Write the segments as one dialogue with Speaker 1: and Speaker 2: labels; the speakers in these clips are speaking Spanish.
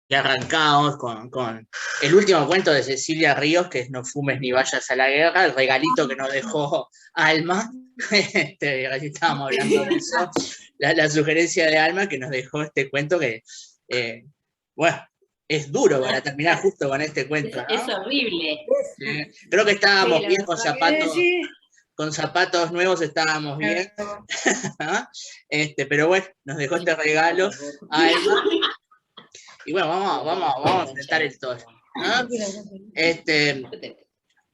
Speaker 1: Y arrancamos con el último cuento de Cecilia Ríos, que es No fumes ni vayas a la guerra, el regalito que nos dejó Alma. Estábamos hablando de eso, la sugerencia de Alma que nos dejó este cuento que, bueno, es duro para terminar justo con este cuento, ¿no?
Speaker 2: Es horrible.
Speaker 1: Creo que estábamos
Speaker 3: Sí,
Speaker 1: bien con zapatos.
Speaker 3: sí.
Speaker 1: Con zapatos nuevos estábamos bien. Pero bueno, nos dejó este regalo Alma. Y bueno, vamos a enfrentar esto. ¿No?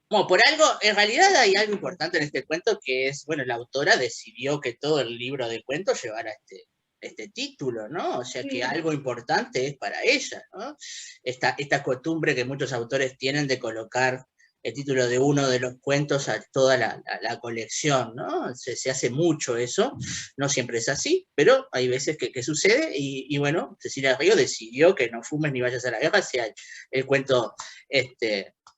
Speaker 1: Bueno, por algo, en realidad hay algo importante en este cuento que es, bueno, la autora decidió que todo el libro de cuentos llevara este título, ¿no? O sea que algo importante es para ella, ¿no? Esta costumbre que muchos autores tienen de colocar el título de uno de los cuentos a toda la colección, ¿no? Se hace mucho eso, no siempre es así, pero hay veces que sucede y bueno, Cecilia Río decidió que No fumes ni vayas a la guerra sea el cuento,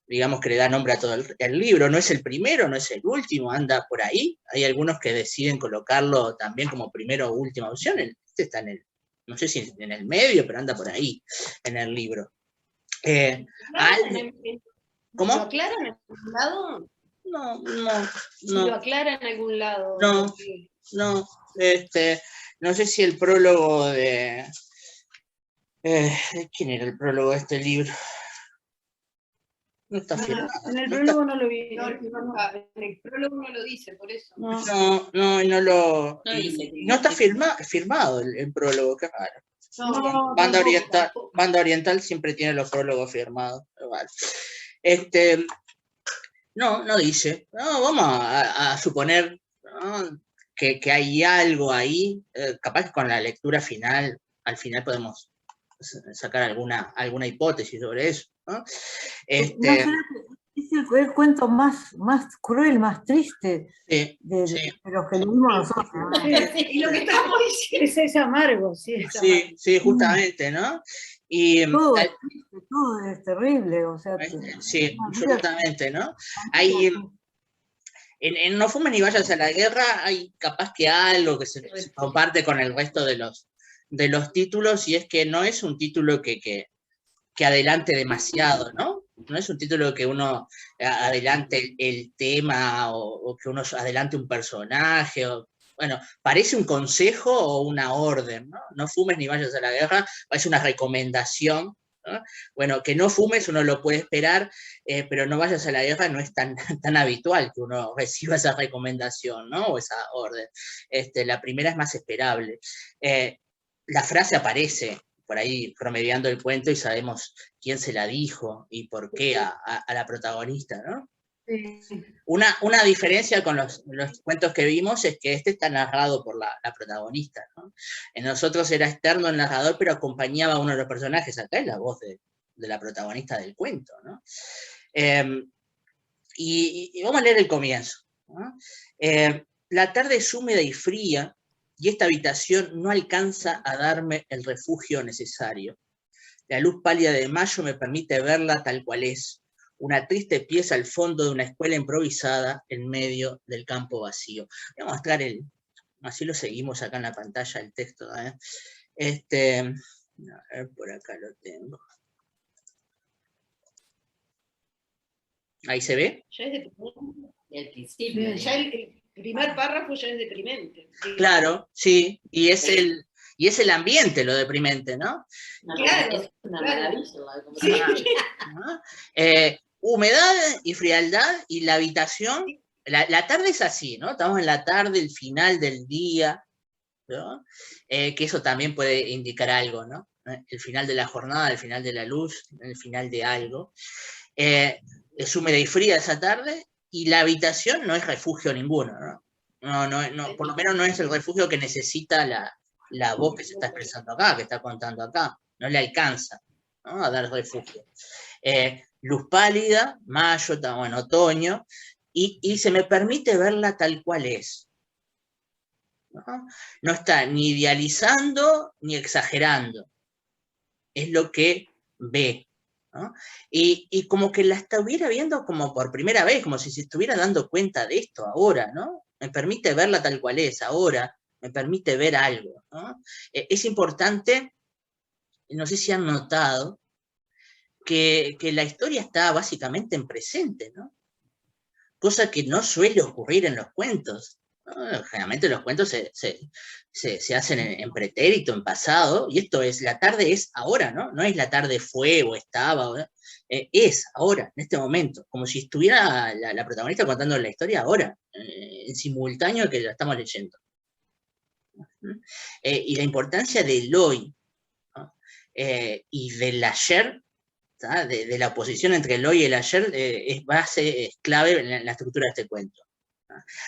Speaker 1: digamos que le da nombre a todo el libro, no es el primero, no es el último, anda por ahí, hay algunos que deciden colocarlo también como primera o última opción, este está en el, no sé si en el medio, pero anda por ahí, en el libro. ¿Cómo?
Speaker 3: ¿Lo aclara en algún lado?
Speaker 1: No.
Speaker 3: ¿Lo aclara en algún lado?
Speaker 1: No. No sé si el prólogo de... ¿quién era el prólogo de este libro? No está firmado.
Speaker 3: En el prólogo no lo vi. En el prólogo no lo dice, por eso.
Speaker 1: No está firmado el prólogo, qué raro. Banda Oriental siempre tiene los prólogos firmados. No dice. No, vamos a suponer, ¿no? que hay algo ahí. Capaz que con la lectura final, al final podemos sacar alguna hipótesis sobre eso, ¿no?
Speaker 4: Es el cuento más cruel, más triste de los que leímos nosotros.
Speaker 3: Y lo que estamos diciendo es amargo.
Speaker 1: Sí, justamente, ¿no? Y
Speaker 4: todo es terrible, o sea.
Speaker 1: Sí, absolutamente, ¿no? Hay, en No fumes ni vayas a la guerra hay capaz que algo que se comparte con el resto de los títulos, y es que no es un título que adelante demasiado, ¿no? No es un título que uno adelante el tema o que uno adelante un personaje. Bueno, parece un consejo o una orden, ¿no? No fumes ni vayas a la guerra, parece una recomendación, ¿no? Bueno, que no fumes uno lo puede esperar, pero no vayas a la guerra no es tan habitual que uno reciba esa recomendación, ¿no? O esa orden. La primera es más esperable. La frase aparece por ahí promediando el cuento y sabemos quién se la dijo y por qué a la protagonista, ¿no? Sí. Una diferencia con los cuentos que vimos es que este está narrado por la protagonista, ¿no? En nosotros era externo el narrador, pero acompañaba a uno de los personajes. Acá es la voz de la protagonista del cuento, ¿no? Y vamos a leer el comienzo, ¿no? La tarde es húmeda y fría, y esta habitación no alcanza a darme el refugio necesario. La luz pálida de mayo me permite verla tal cual es, una triste pieza al fondo de una escuela improvisada en medio del campo vacío. Voy a mostrar así lo seguimos acá en la pantalla, el texto, ¿eh? A ver, por acá lo tengo. ¿Ahí se ve?
Speaker 3: Ya es deprimente. El principio. Ya el primer párrafo ya es deprimente.
Speaker 1: Claro, sí, y es el ambiente lo deprimente, ¿no?
Speaker 2: Claro, es una maravilla.
Speaker 1: Humedad y frialdad y la habitación. La tarde es así, ¿no? Estamos en la tarde, el final del día, ¿no? Que eso también puede indicar algo, ¿no? El final de la jornada, el final de la luz, el final de algo. Es húmeda y fría esa tarde, y la habitación no es refugio ninguno, ¿no? No, por lo menos no es el refugio que necesita la voz que se está expresando acá, que está contando acá. No le alcanza, ¿no? A dar refugio. Luz pálida, mayo, bueno, otoño, y se me permite verla tal cual es. No está ni idealizando ni exagerando. Es lo que ve, ¿no? Y como que la estuviera viendo como por primera vez, como si se estuviera dando cuenta de esto ahora, ¿no? Me permite verla tal cual es ahora, me permite ver algo, ¿no? Es importante no sé si han notado, que la historia está básicamente en presente, ¿no? Cosa que no suele ocurrir en los cuentos, ¿no? Generalmente los cuentos se hacen en pretérito, en pasado, y esto es, la tarde es ahora, ¿no? No es la tarde fue o estaba, ¿no? Es ahora, en este momento, como si estuviera la protagonista contando la historia ahora, en simultáneo que la estamos leyendo. Y la importancia del hoy, ¿no? Y del ayer, de la oposición entre el hoy y el ayer, es clave en la estructura de este cuento.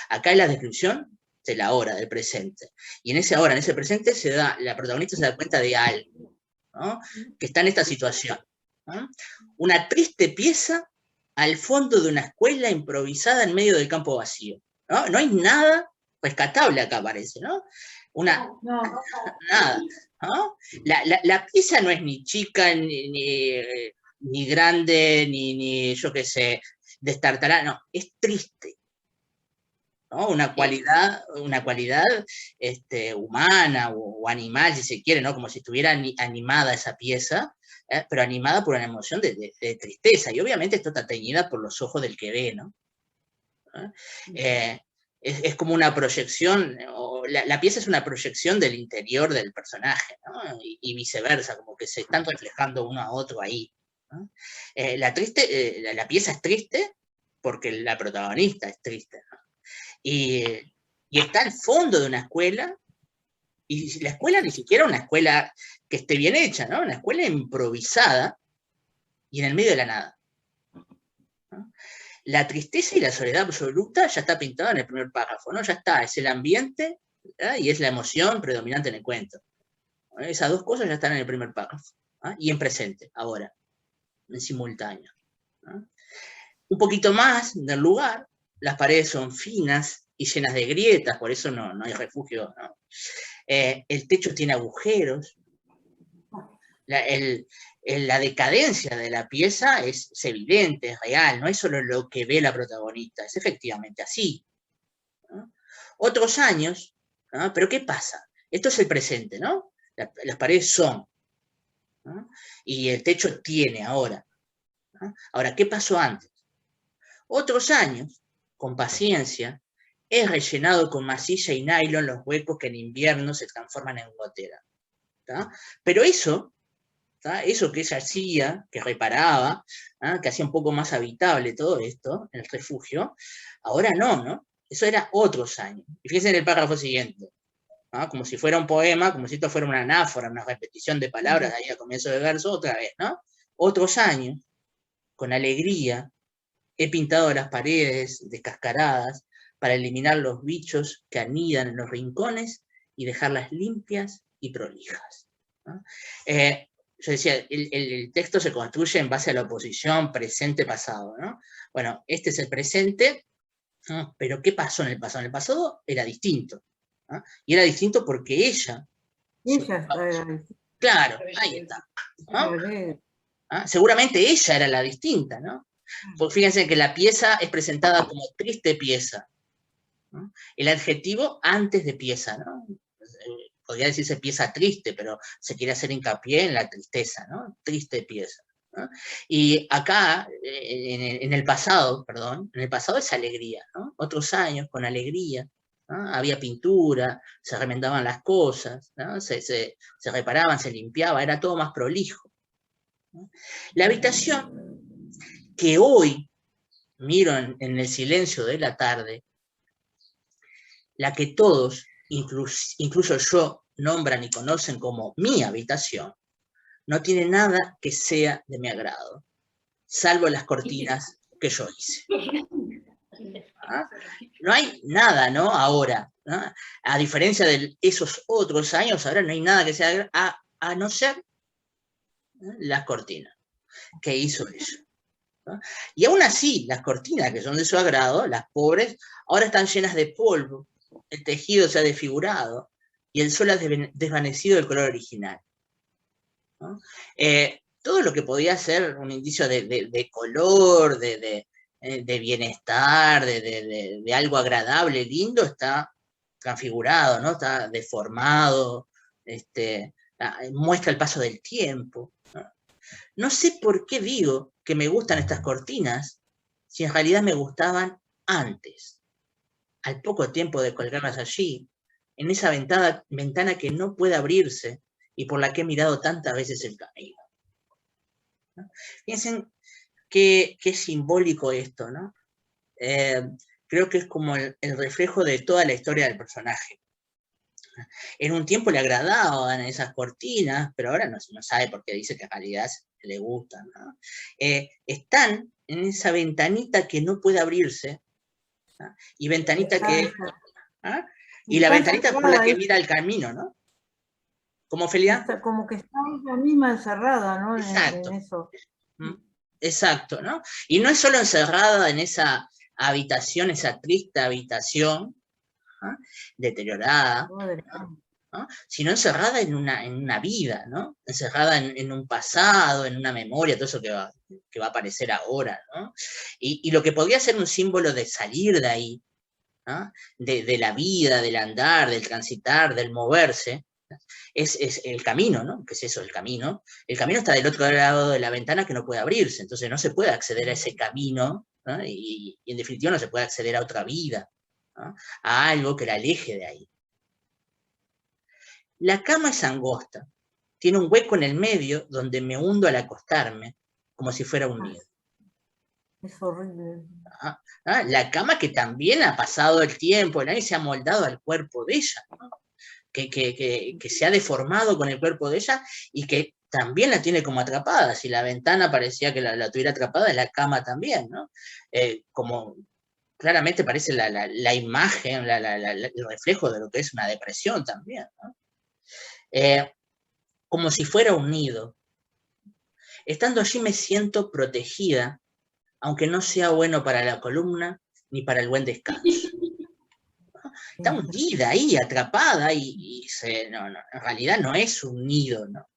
Speaker 1: Acá en la descripción de la hora, del presente. Y en ese ahora, en ese presente, la protagonista se da cuenta de algo, ¿no? Que está en esta situación, ¿no? Una triste pieza al fondo de una escuela improvisada en medio del campo vacío, ¿no? No hay nada rescatable acá, parece, ¿no? Nada, ¿no? La pieza no es ni chica, ni grande, ni yo qué sé, destartalada, no, es triste, ¿no? Una cualidad humana o animal, si se quiere, ¿no? Como si estuviera animada esa pieza, pero animada por una emoción de tristeza, y obviamente esto está teñida por los ojos del que ve, ¿no? Es como una proyección, la pieza es una proyección del interior del personaje, ¿no? Y viceversa, como que se están reflejando uno a otro ahí, ¿no? La pieza es triste porque la protagonista es triste, ¿no? Y está al fondo de una escuela, y la escuela ni siquiera una escuela que esté bien hecha, ¿no? Una escuela improvisada y en el medio de la nada, ¿no? La tristeza y la soledad absoluta ya está pintada en el primer párrafo, ¿no? Ya está, es el ambiente, ¿verdad? Y es la emoción predominante en el cuento. Esas dos cosas ya están en el primer párrafo, ¿no? Y en presente, ahora, en simultáneo, ¿no? Un poquito más del lugar, las paredes son finas y llenas de grietas, por eso no hay refugio, ¿no? El techo tiene agujeros, la decadencia de la pieza es evidente, es real, no es solo lo que ve la protagonista, es efectivamente así, ¿no? Otros años, ¿no? Pero ¿qué pasa? Esto es el presente, ¿no? Las paredes son, ¿no? Y el techo tiene ahora, ¿no? Ahora, ¿qué pasó antes? Otros años, con paciencia, es rellenado con masilla y nylon los huecos que en invierno se transforman en gotera, ¿tá? Pero eso que ella hacía, que reparaba, que hacía un poco más habitable todo esto, el refugio, ahora no. Eso era otros años. Y fíjense en el párrafo siguiente, ¿no? Como si fuera un poema, como si esto fuera una anáfora, una repetición de palabras ahí al comienzo del verso, otra vez, ¿no? Otros años, con alegría, he pintado las paredes descascaradas para eliminar los bichos que anidan en los rincones y dejarlas limpias y prolijas, ¿no? Yo decía, el texto se construye en base a la oposición presente-pasado, ¿no? Bueno, este es el presente, ¿no? Pero ¿qué pasó en el pasado? En el pasado era distinto, ¿no? Y era distinto porque ella... Claro, ahí está, ¿no? Seguramente ella era la distinta, ¿no? Porque fíjense que la pieza es presentada como triste pieza, ¿no? El adjetivo antes de pieza, ¿no? Podría decirse pieza triste, pero se quiere hacer hincapié en la tristeza, ¿no? Triste pieza, ¿no? Y acá, en el pasado es alegría, ¿no? Otros años con alegría, ¿no? Había pintura, se remendaban las cosas, ¿no? Se reparaban, se limpiaba, era todo más prolijo, ¿no? La habitación que hoy miro en el silencio de la tarde, la que todos, incluso yo, nombran y conocen como mi habitación, no tiene nada que sea de mi agrado, salvo las cortinas que yo hice. ¿Ah? No hay nada, ¿no? Ahora, ¿no? A diferencia de esos otros años, ahora no hay nada que sea a no ser, ¿no?, las cortinas que hizo ella, ¿no? Y aún así, las cortinas que son de su agrado, las pobres, ahora están llenas de polvo, el tejido se ha desfigurado y el sol ha desvanecido el color original, ¿no? Todo lo que podía ser un indicio de color, de bienestar, de algo agradable, lindo, está transfigurado, ¿no? Está deformado, muestra el paso del tiempo. No sé por qué digo que me gustan estas cortinas, si en realidad me gustaban antes, al poco tiempo de colgarlas allí, en esa ventana que no puede abrirse y por la que he mirado tantas veces el camino. ¿No? Piensen qué simbólico esto, ¿no? Creo que es como el reflejo de toda la historia del personaje. En un tiempo le agradaban esas cortinas, pero ahora no sabe por qué dice que en realidad le gustan, ¿no? Están en esa ventanita que no puede abrirse, ¿no? Y ventanita que... ¿ah? Y la ventanita por la que mira el camino, ¿no? ¿Cómo, Ofelia?
Speaker 4: Como que está ella misma encerrada, ¿no?
Speaker 1: Exacto.
Speaker 4: En eso.
Speaker 1: Exacto, ¿no? Y no es solo encerrada en esa habitación, esa triste habitación, ¿no? Deteriorada, ¿no? Sino encerrada en una vida, ¿no? Encerrada en un pasado, en una memoria, todo eso que va a aparecer ahora, ¿no? Y lo que podría ser un símbolo de salir de ahí, ¿no? De la vida, del andar, del transitar, del moverse, es el camino, ¿no? ¿Qué es eso, el camino? El camino está del otro lado de la ventana que no puede abrirse, entonces no se puede acceder a ese camino, ¿no? Y en definitiva no se puede acceder a otra vida, ¿no? A algo que la aleje de ahí. La cama es angosta, tiene un hueco en el medio donde me hundo al acostarme, como si fuera un nido.
Speaker 4: Es horrible.
Speaker 1: La cama que también ha pasado el tiempo, y se ha moldado al cuerpo de ella, ¿no? Que se ha deformado con el cuerpo de ella y que también la tiene como atrapada. Si la ventana parecía que la tuviera atrapada, la cama también, ¿no? Como claramente parece la imagen, el reflejo de lo que es una depresión también, ¿no? Como si fuera un nido. Estando allí me siento protegida, aunque no sea bueno para la columna ni para el buen descanso. Está hundida ahí, atrapada, en realidad no es un nido, ¿no?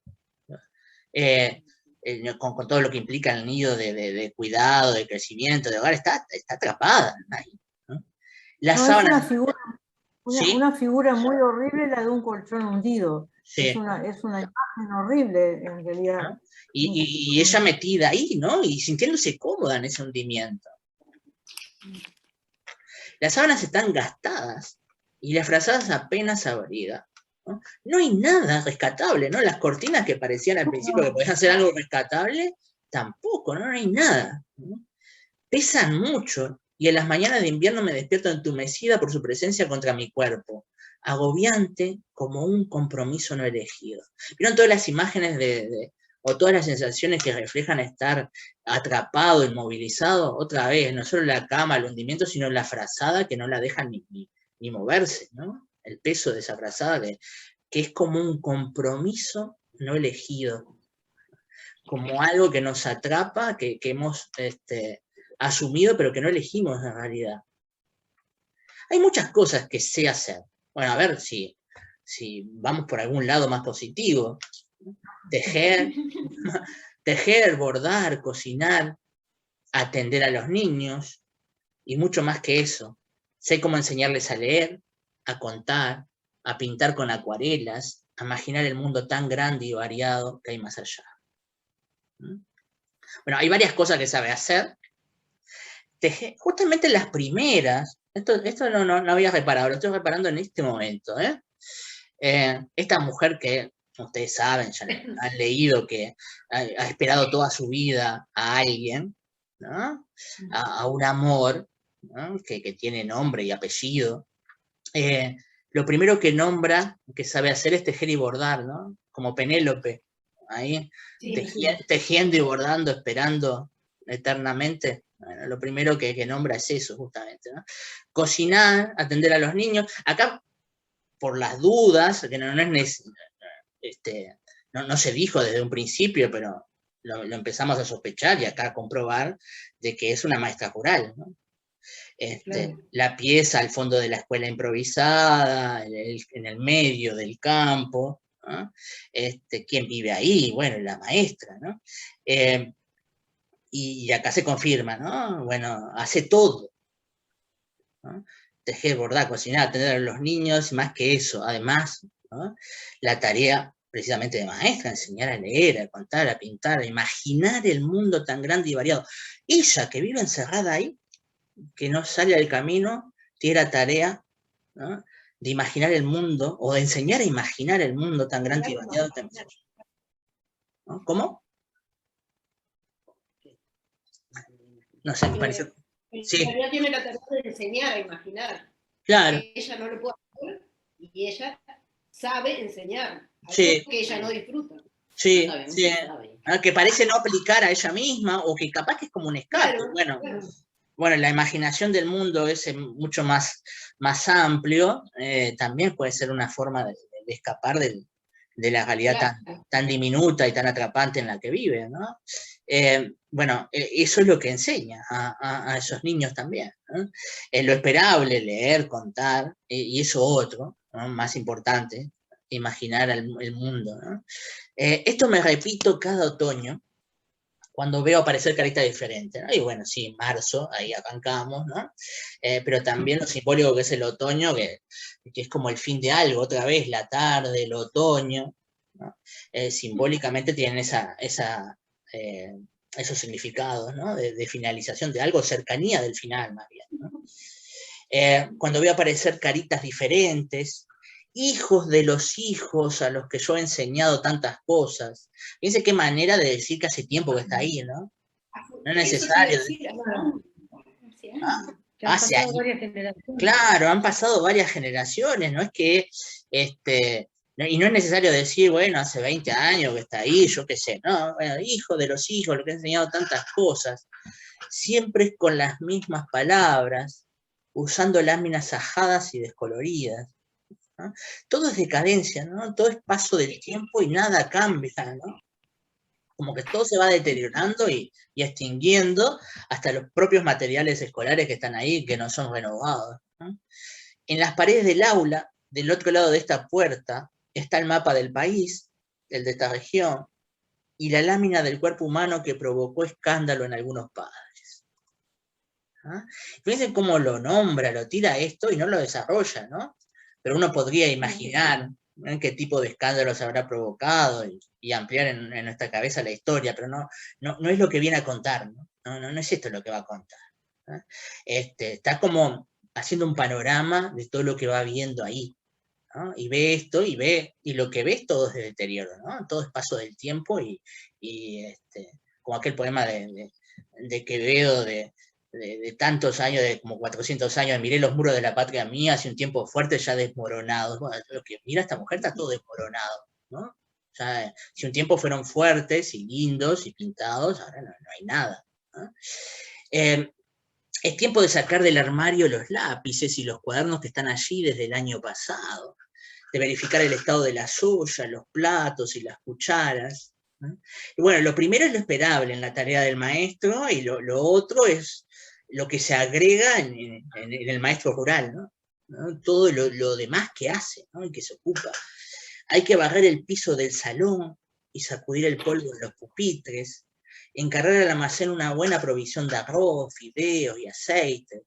Speaker 1: Con todo lo que implica el nido de cuidado, de crecimiento, de hogar, está atrapada ahí, ¿no?
Speaker 4: Es una figura muy horrible, la de un colchón hundido. Sí. Es una imagen horrible, en realidad.
Speaker 1: ¿No? Y ella metida ahí, ¿no? Y sintiéndose cómoda en ese hundimiento. Las sábanas están gastadas y las frazadas apenas abridas. No hay nada rescatable, ¿no? Las cortinas que parecían al principio que podían ser algo rescatable, tampoco, no hay nada, ¿no? Pesan mucho y en las mañanas de invierno me despierto entumecida por su presencia contra mi cuerpo, agobiante como un compromiso no elegido. ¿Vieron todas las imágenes o todas las sensaciones que reflejan estar atrapado, inmovilizado? Otra vez, no solo la cama, el hundimiento, sino la frazada que no la dejan ni moverse, ¿no? El peso de esa frazada que es como un compromiso no elegido, como algo que nos atrapa, que hemos asumido, pero que no elegimos en realidad. Hay muchas cosas que sé hacer. Bueno, a ver si vamos por algún lado más positivo. Tejer, bordar, cocinar, atender a los niños, y mucho más que eso. Sé cómo enseñarles a leer, a contar, a pintar con acuarelas, a imaginar el mundo tan grande y variado que hay más allá. Bueno, hay varias cosas que sabe hacer. Justamente las primeras, esto no había reparado, lo estoy reparando en este momento. Esta mujer que ustedes saben, ya han leído, que ha esperado toda su vida a alguien, ¿no? A un amor, ¿no? que tiene nombre y apellido. Lo primero que nombra, que sabe hacer, es tejer y bordar, ¿no? Como Penélope, ahí, sí, tejiendo y bordando, esperando eternamente. Bueno, lo primero que nombra es eso, justamente, ¿no? Cocinar, atender a los niños. Acá, por las dudas, que no se dijo desde un principio, pero lo empezamos a sospechar y acá a comprobar de que es una maestra rural, ¿no? Claro. La pieza al fondo de la escuela improvisada, en el medio del campo, ¿no? ¿Quién vive ahí? Bueno, la maestra, ¿no? Y acá se confirma, ¿no? Bueno, hace todo, ¿no? Tejer, bordar, cocinar, atender a los niños, y más que eso, además, ¿no? La tarea precisamente de maestra, a enseñar a leer, a contar, a pintar, a imaginar el mundo tan grande y variado. Ella, que vive encerrada ahí, que no sale al camino, tiene la tarea, ¿no?, de imaginar el mundo, o de enseñar a imaginar el mundo tan grande y variado. ¿No? ¿Cómo? No sé, me pareció...
Speaker 3: Sí. Ella tiene la tarea de enseñar a imaginar.
Speaker 1: Claro.
Speaker 3: Ella no lo puede hacer, y ella sabe enseñar, algo
Speaker 1: sí.
Speaker 3: que ella no disfruta.
Speaker 1: Sí,
Speaker 2: no sabe,
Speaker 1: sí. Que parece no aplicar a ella misma, o que capaz que es como un escape.
Speaker 3: Claro,
Speaker 1: bueno,
Speaker 3: claro.
Speaker 1: Bueno, la imaginación del mundo es mucho más amplio, también puede ser una forma de escapar de la realidad tan diminuta y tan atrapante en la que vive, ¿no? Bueno, eso es lo que enseña a esos niños también, ¿no? Lo esperable, leer, contar, y eso otro, ¿no?, más importante, imaginar el mundo, ¿no? Esto me repito cada otoño, cuando veo aparecer caritas diferentes, ¿no? Y bueno, sí, marzo, ahí arrancamos, ¿no? Pero también lo simbólico que es el otoño, que es como el fin de algo, otra vez, la tarde, el otoño, ¿no? Simbólicamente tienen esos significados, ¿no?, de finalización de algo, cercanía del final, más bien, ¿no? Cuando veo aparecer caritas diferentes, hijos de los hijos a los que yo he enseñado tantas cosas. Fíjense qué manera de decir que hace tiempo que está ahí, ¿no? No es necesario. Hace años. Claro, han pasado varias generaciones, no es que, y no es necesario decir, bueno, hace 20 años que está ahí, yo qué sé, no, bueno, hijo de los hijos, lo que he enseñado tantas cosas, siempre con las mismas palabras, usando láminas ajadas y descoloridas, ¿no? Todo es decadencia, ¿no? Todo es paso del tiempo y nada cambia, ¿no? Como que todo se va deteriorando y extinguiendo, hasta los propios materiales escolares que están ahí, que no son renovados, ¿no? En las paredes del aula, del otro lado de esta puerta, está el mapa del país, el de esta región, y la lámina del cuerpo humano que provocó escándalo en algunos padres. ¿Ah? Fíjense cómo lo nombra, lo tira esto y no lo desarrolla, ¿no? Pero uno podría imaginar, ¿no?, qué tipo de escándalos habrá provocado y ampliar en nuestra cabeza la historia, pero no es lo que viene a contar, ¿no? No es esto lo que va a contar, ¿no? Está como haciendo un panorama de todo lo que va viendo ahí, ¿no? Y ve esto, y lo que ves todo es de deterioro, ¿no? Todo es paso del tiempo, y como aquel poema de Quevedo, de tantos años, de como 400 años, miré los muros de la patria mía, hace un tiempo fuerte ya desmoronados. Bueno, lo que mira esta mujer está todo desmoronado, ¿no? Ya, si un tiempo fueron fuertes y lindos y pintados, ahora no hay nada, ¿no? Es tiempo de sacar del armario los lápices y los cuadernos que están allí desde el año pasado, de verificar el estado de las ollas, los platos y las cucharas, ¿no? Y bueno, lo primero es lo esperable en la tarea del maestro, y lo otro es lo que se agrega en el maestro rural, ¿no? Todo lo demás que hace, ¿no?, y que se ocupa. Hay que barrer el piso del salón y sacudir el polvo de los pupitres, encargar al almacén una buena provisión de arroz, fideos y aceite,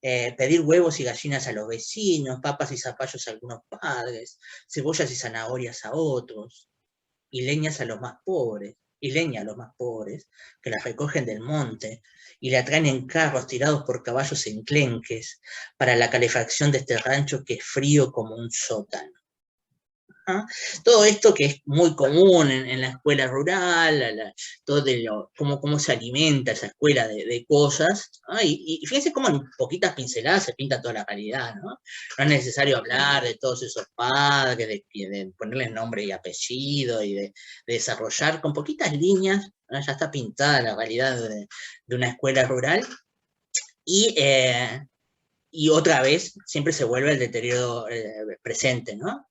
Speaker 1: pedir huevos y gallinas a los vecinos, papas y zapallos a algunos padres, cebollas y zanahorias a otros, y leñas a los más pobres, y leña a los más pobres, que las recogen del monte, y la traen en carros tirados por caballos enclenques, para la calefacción de este rancho que es frío como un sótano. ¿Ah? Todo esto que es muy común en la escuela rural, cómo se alimenta esa escuela de cosas, ¿no? Y fíjense cómo en poquitas pinceladas se pinta toda la realidad, ¿no? No es necesario hablar de todos esos padres, de ponerles nombre y apellido, y de desarrollar con poquitas líneas, ¿no? Ya está pintada la realidad de una escuela rural, y otra vez siempre se vuelve el deterioro presente, ¿no?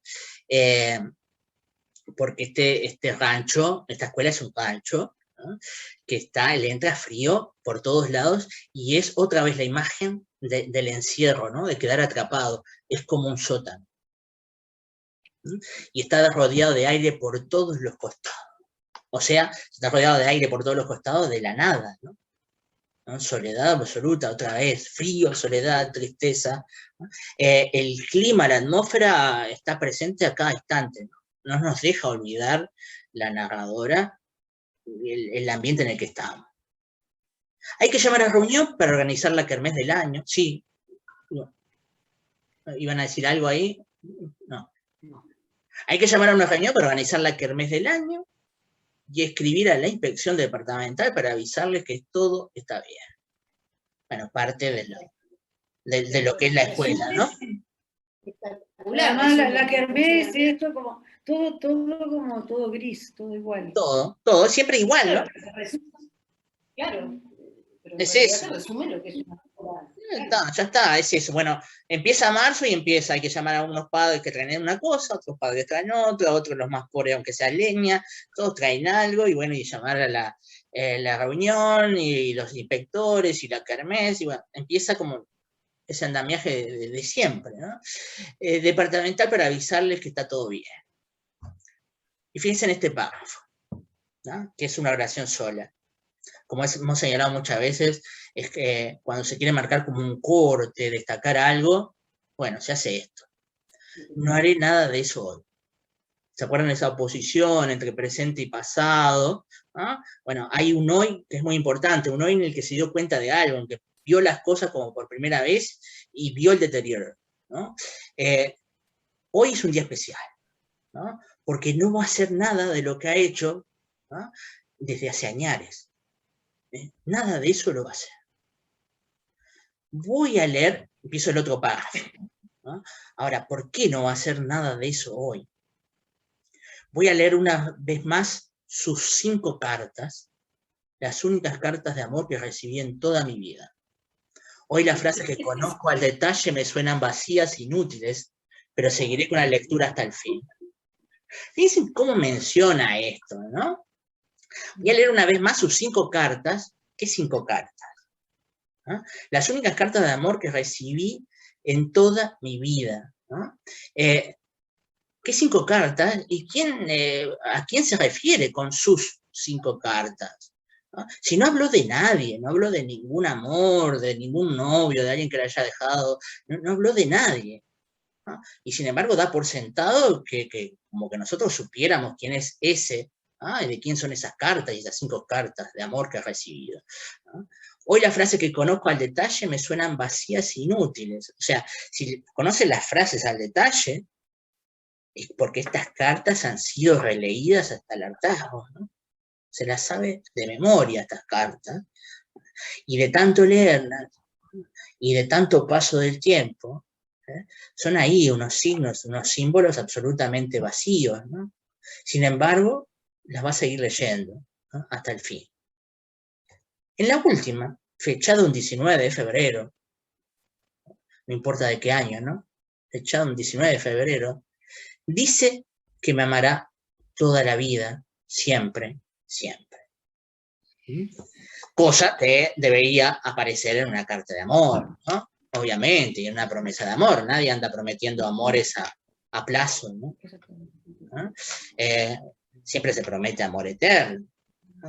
Speaker 1: Porque este rancho, esta escuela es un rancho, ¿no?, que le entra frío por todos lados, y es otra vez la imagen del encierro, ¿no?, de quedar atrapado. Es como un sótano, ¿no? Y está rodeado de aire por todos los costados. O sea, está rodeado de aire por todos los costados de la nada, ¿no? Soledad absoluta, otra vez, frío, soledad, tristeza, ¿no? El clima, la atmósfera está presente a cada instante, ¿no? no nos deja olvidar la narradora el ambiente en el que estamos. Hay que llamar a reunión para organizar la kermés del año. Sí. No. ¿Iban a decir algo ahí? No. Hay que llamar a una reunión para organizar la kermés del año y escribir a la inspección departamental para avisarles que todo está bien. Bueno, parte de lo que es la escuela, ¿no?
Speaker 4: Además, la kermés, esto como todo gris, todo igual.
Speaker 1: Todo, siempre igual, ¿no?
Speaker 3: Claro. Pero
Speaker 1: es eso.
Speaker 3: Resume lo que es una
Speaker 1: ya está, es eso. Bueno, empieza marzo y hay que llamar a unos padres que traen una cosa, otros padres traen otra, otros los más pobres, aunque sea leña, todos traen algo, y bueno, y llamar a la reunión, y los inspectores, y la kermés, y bueno, empieza como ese andamiaje de siempre, ¿no? Departamental para avisarles que está todo bien. Y fíjense en este párrafo, ¿no? Que es una oración sola. Como hemos señalado muchas veces, es que cuando se quiere marcar como un corte, destacar algo, bueno, se hace esto. No haré nada de eso hoy. ¿Se acuerdan de esa oposición entre presente y pasado? ¿Ah? Bueno, hay un hoy que es muy importante, un hoy en el que se dio cuenta de algo, en que vio las cosas como por primera vez y vio el deterioro, ¿no? Hoy es un día especial, ¿no? Porque no va a hacer nada de lo que ha hecho, ¿no? Desde hace años. Nada de eso lo va a hacer. Voy a leer, empiezo el otro párrafo, ¿no? Ahora, ¿por qué no va a hacer nada de eso hoy? Voy a leer una vez más sus 5 cartas, las únicas cartas de amor que recibí en toda mi vida. Hoy las frases que conozco al detalle me suenan vacías, inútiles, pero seguiré con la lectura hasta el fin. Fíjense cómo menciona esto, ¿no? Voy a leer una vez más sus 5 cartas. ¿Qué 5 cartas? ¿No? Las únicas cartas de amor que recibí en toda mi vida, ¿no? ¿Qué 5 cartas? ¿Y a quién se refiere con sus 5 cartas? ¿No? Si no habló de nadie, no habló de ningún amor, de ningún novio, de alguien que la haya dejado, no habló de nadie, ¿no? Y sin embargo da por sentado que como que nosotros supiéramos quién es ese, ¿no? Y de quién son esas cartas y esas 5 cartas de amor que ha recibido, ¿no? Hoy las frases que conozco al detalle me suenan vacías e inútiles. O sea, si conocen las frases al detalle, es porque estas cartas han sido releídas hasta el hartazgo, ¿no? Se las sabe de memoria estas cartas, y de tanto leerlas, y de tanto paso del tiempo, son ahí unos signos, unos símbolos absolutamente vacíos, ¿no? Sin embargo, las va a seguir leyendo, ¿no? Hasta el fin. En la última, fechada un 19 de febrero, no importa de qué año, ¿no? Fechada un 19 de febrero, dice que me amará toda la vida, siempre, siempre. Cosa que debería aparecer en una carta de amor, ¿no? Obviamente, y en una promesa de amor. Nadie anda prometiendo amores a plazo, ¿no? Siempre se promete amor eterno, ¿no?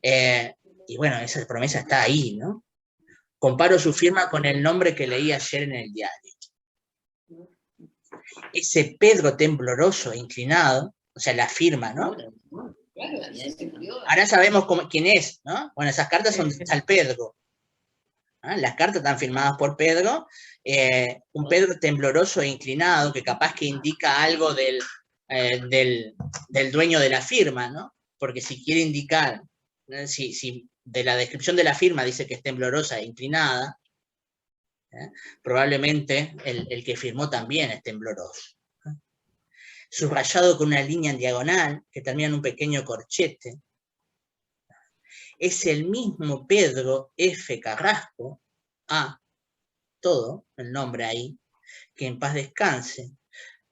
Speaker 1: Y bueno, esa promesa está ahí, ¿no? Comparo su firma con el nombre que leí ayer en el diario. Ese Pedro tembloroso e inclinado, o sea, la firma, ¿no? Ahora sabemos quién es, ¿no? Bueno, esas cartas son de tal Pedro. ¿Ah? Las cartas están firmadas por Pedro, un Pedro tembloroso e inclinado, que capaz que indica algo del dueño de la firma, ¿no? Porque si quiere indicar, si de la descripción de la firma dice que es temblorosa e inclinada, probablemente el que firmó también es tembloroso. Subrayado con una línea en diagonal que termina en un pequeño corchete. Es el mismo Pedro F. Carrasco, todo el nombre ahí, que en paz descanse,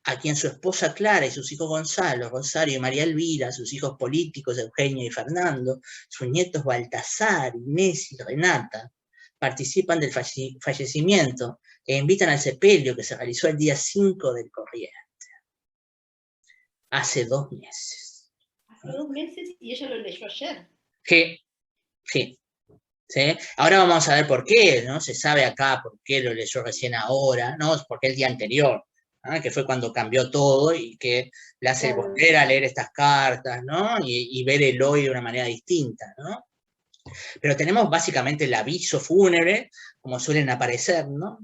Speaker 1: a quien su esposa Clara y sus hijos Gonzalo, Rosario y María Elvira, sus hijos políticos Eugenio y Fernando, sus nietos Baltasar, Inés y Renata, participan del fallecimiento e invitan al sepelio que se realizó el día 5 del corriente. Hace 2 meses.
Speaker 3: Hace 2 meses y ella lo leyó ayer.
Speaker 1: Sí. Ahora vamos a ver por qué, ¿no? Se sabe acá por qué lo leyó recién ahora, ¿no? Porque el día anterior. que fue cuando cambió todo y que le hace volver a leer estas cartas, ¿no? Y ver el hoy de una manera distinta, ¿no? Pero tenemos básicamente el aviso fúnebre, como suelen aparecer, ¿no?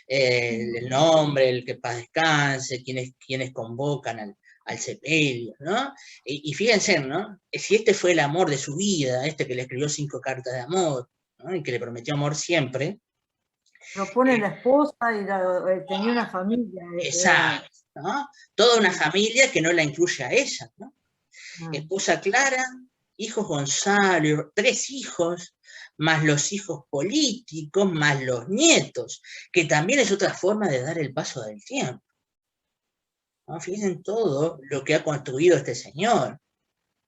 Speaker 1: El nombre, el que paz descanse, quienes convocan al sepelio, ¿no? Y fíjense, ¿no? Si este fue el amor de su vida, este que le escribió 5 cartas de amor, ¿no? Y que le prometió amor siempre.
Speaker 4: Lo pone la esposa y tenía una familia.
Speaker 1: Exacto, ¿no? Toda una familia que no la incluye a ella, ¿no? Esposa Clara, hijos Gonzalo, 3 hijos, más los hijos políticos, más los nietos, que también es otra forma de dar el paso del tiempo. ¿No? Fíjense en todo lo que ha construido este señor.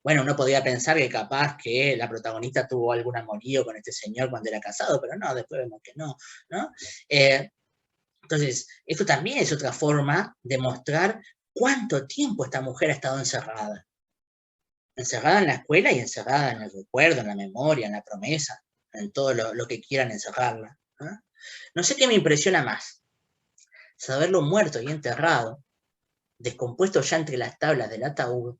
Speaker 1: Bueno, uno podría pensar que capaz que la protagonista tuvo algún amorío con este señor cuando era casado, pero no, después vemos que no, ¿no? Entonces, esto también es otra forma de mostrar cuánto tiempo esta mujer ha estado encerrada. Encerrada en la escuela y encerrada en el recuerdo, en la memoria, en la promesa, en todo lo que quieran encerrarla. No sé qué me impresiona más, saberlo muerto y enterrado, descompuesto ya entre las tablas del ataúd,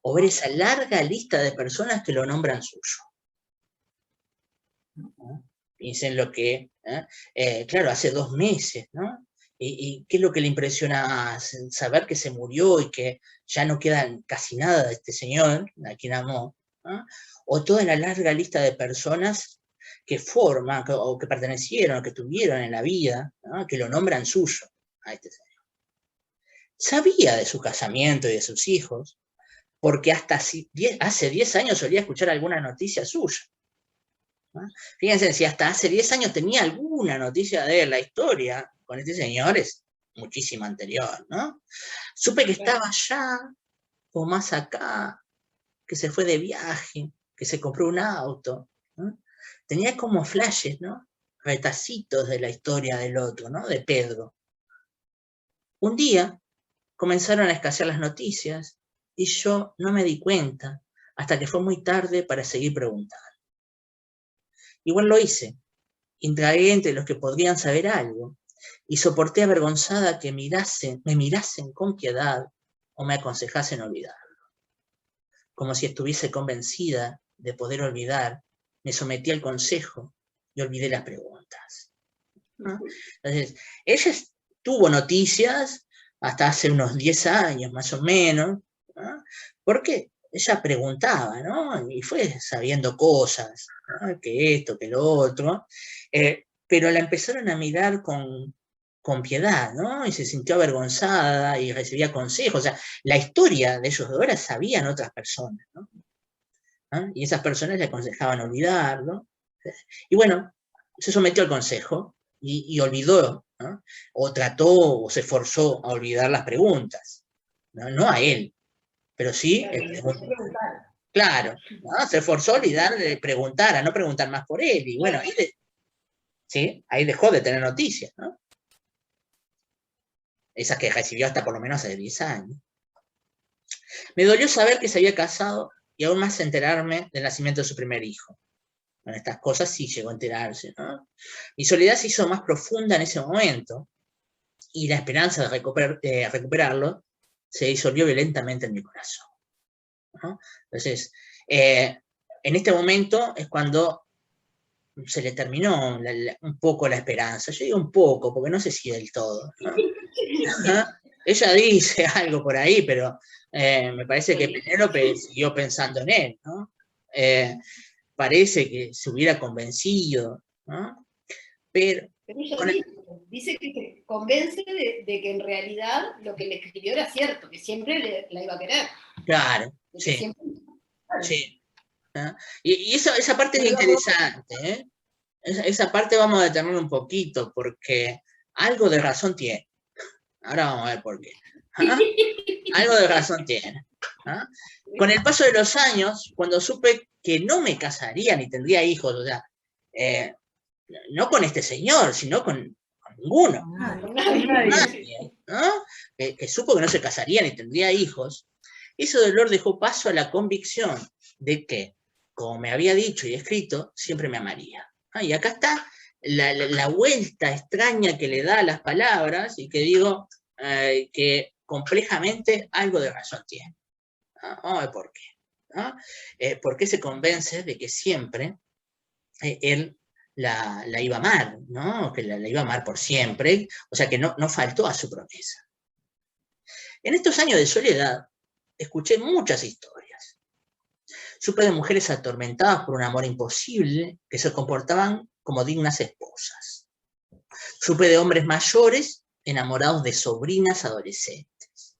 Speaker 1: o ver esa larga lista de personas que lo nombran suyo. Piensen lo que, claro, hace 2 meses, ¿no? ¿Y qué es lo que le impresiona? Saber que se murió y que ya no queda casi nada de este señor, a quien amó, ¿no? O toda la larga lista de personas que forman, o que pertenecieron, o que tuvieron en la vida, ¿no? Que lo nombran suyo a este señor. Sabía de su casamiento y de sus hijos, porque hasta hace 10 años solía escuchar alguna noticia suya. ¿No? Fíjense, si hasta hace 10 años tenía alguna noticia de la historia con este señor, es muchísimo anterior, ¿no? Supe que estaba allá, o más acá, que se fue de viaje, que se compró un auto, ¿no? Tenía como flashes, ¿no? Retacitos de la historia del otro, ¿no? De Pedro. Un día comenzaron a escasear las noticias y yo no me di cuenta hasta que fue muy tarde para seguir preguntando. Igual lo hice, indagué entre los que podrían saber algo y soporté avergonzada que me mirasen con piedad o me aconsejasen olvidarlo. Como si estuviese convencida de poder olvidar, me sometí al consejo y olvidé las preguntas. ¿No? Entonces, ella tuvo noticias hasta hace unos 10 años más o menos, ¿no? Porque ella preguntaba, ¿no? Y fue sabiendo cosas, ¿no? Que esto, que lo otro, pero la empezaron a mirar con piedad, ¿no? Y se sintió avergonzada y recibía consejos. O sea, la historia de ellos dos la sabían otras personas, ¿no? Y esas personas le aconsejaban olvidarlo. Y bueno, se sometió al consejo y olvidó, ¿no? O trató o se esforzó a olvidar las preguntas, no a él, pero sí, claro, ¿no? Se esforzó a olvidar de preguntar, a no preguntar más por él, y bueno, ahí dejó de tener noticias, ¿no? Esas que recibió hasta por lo menos hace 10 años. Me dolió saber que se había casado y aún más enterarme del nacimiento de su primer hijo. Bueno, estas cosas sí llegó a enterarse, ¿no? Mi soledad se hizo más profunda en ese momento y la esperanza de recuperarlo se disolvió violentamente en mi corazón, ¿no? Entonces, en este momento es cuando se le terminó un poco la esperanza. Yo digo un poco, porque no sé si del todo, ¿no? Ella dice algo por ahí, pero me parece que Penélope siguió pensando en él, ¿no? Parece que se hubiera convencido, ¿no? Pero
Speaker 3: ella dice que se convence de que en realidad lo que le escribió era cierto, que siempre la iba a querer.
Speaker 1: Claro, sí.
Speaker 3: Siempre...
Speaker 1: Sí. ¿No? Y esa parte es interesante, ¿eh? Esa parte vamos a detenerlo un poquito, porque algo de razón tiene. Ahora vamos a ver por qué. Algo de razón tiene. Con el paso de los años, cuando supe que no me casaría ni tendría hijos, o sea, no con este señor, sino con ninguno. Nadie, ¿no? Que supo que no se casaría ni tendría hijos, ese dolor dejó paso a la convicción de que, como me había dicho y escrito, siempre me amaría. Y acá está la vuelta extraña que le da a las palabras y que digo, que complejamente algo de razón tiene. Vamos a ver por qué. ¿No? ¿Por qué se convence de que siempre él la iba a amar, ¿no? Que la iba a amar por siempre, o sea que no faltó a su promesa? En estos años de soledad, escuché muchas historias. Supe de mujeres atormentadas por un amor imposible que se comportaban como dignas esposas. Supe de hombres mayores enamorados de sobrinas adolescentes,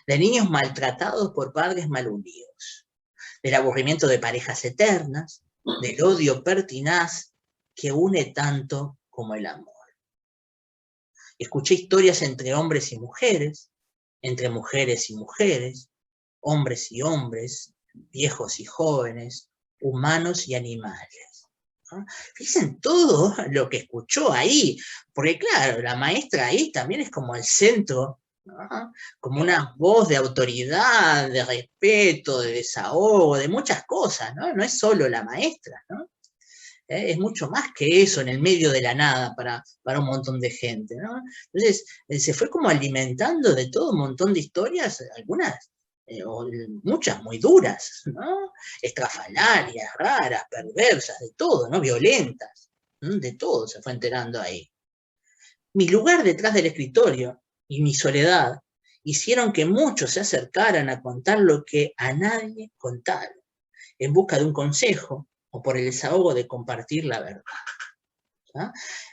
Speaker 1: de niños maltratados por padres malunidos, del aburrimiento de parejas eternas, del odio pertinaz que une tanto como el amor. Escuché historias entre hombres y mujeres, entre mujeres y mujeres, hombres y hombres, viejos y jóvenes, humanos y animales. ¿No? Fíjense todo lo que escuchó ahí, porque claro, la maestra ahí también es como el centro, ¿no? Como una voz de autoridad, de respeto, de desahogo, de muchas cosas, ¿no? No es solo la maestra, ¿no? Es mucho más que eso en el medio de la nada para un montón de gente, ¿no? Entonces, se fue como alimentando de todo un montón de historias, algunas, o muchas muy duras, ¿no? Estrafalarias, raras, perversas, de todo, ¿no? Violentas, ¿no? De todo se fue enterando ahí. Mi lugar detrás del escritorio y mi soledad hicieron que muchos se acercaran a contar lo que a nadie contaron, en busca de un consejo, o por el desahogo de compartir la verdad. ¿Ah?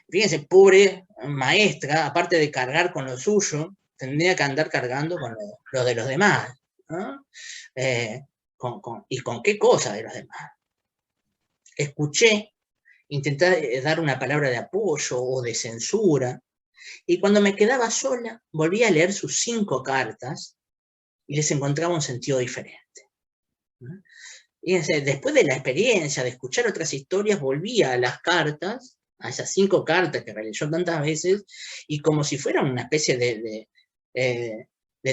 Speaker 1: Fíjense, pobre maestra, aparte de cargar con lo suyo, tendría que andar cargando con lo de los demás. ¿No? ¿Y con qué cosa de los demás? Escuché, intenté dar una palabra de apoyo o de censura, y cuando me quedaba sola, volví a leer sus 5 cartas y les encontraba un sentido diferente. ¿No? Fíjense, después de la experiencia de escuchar otras historias, volvía a las cartas, a esas 5 cartas que releyó tantas veces, y como si fuera una especie de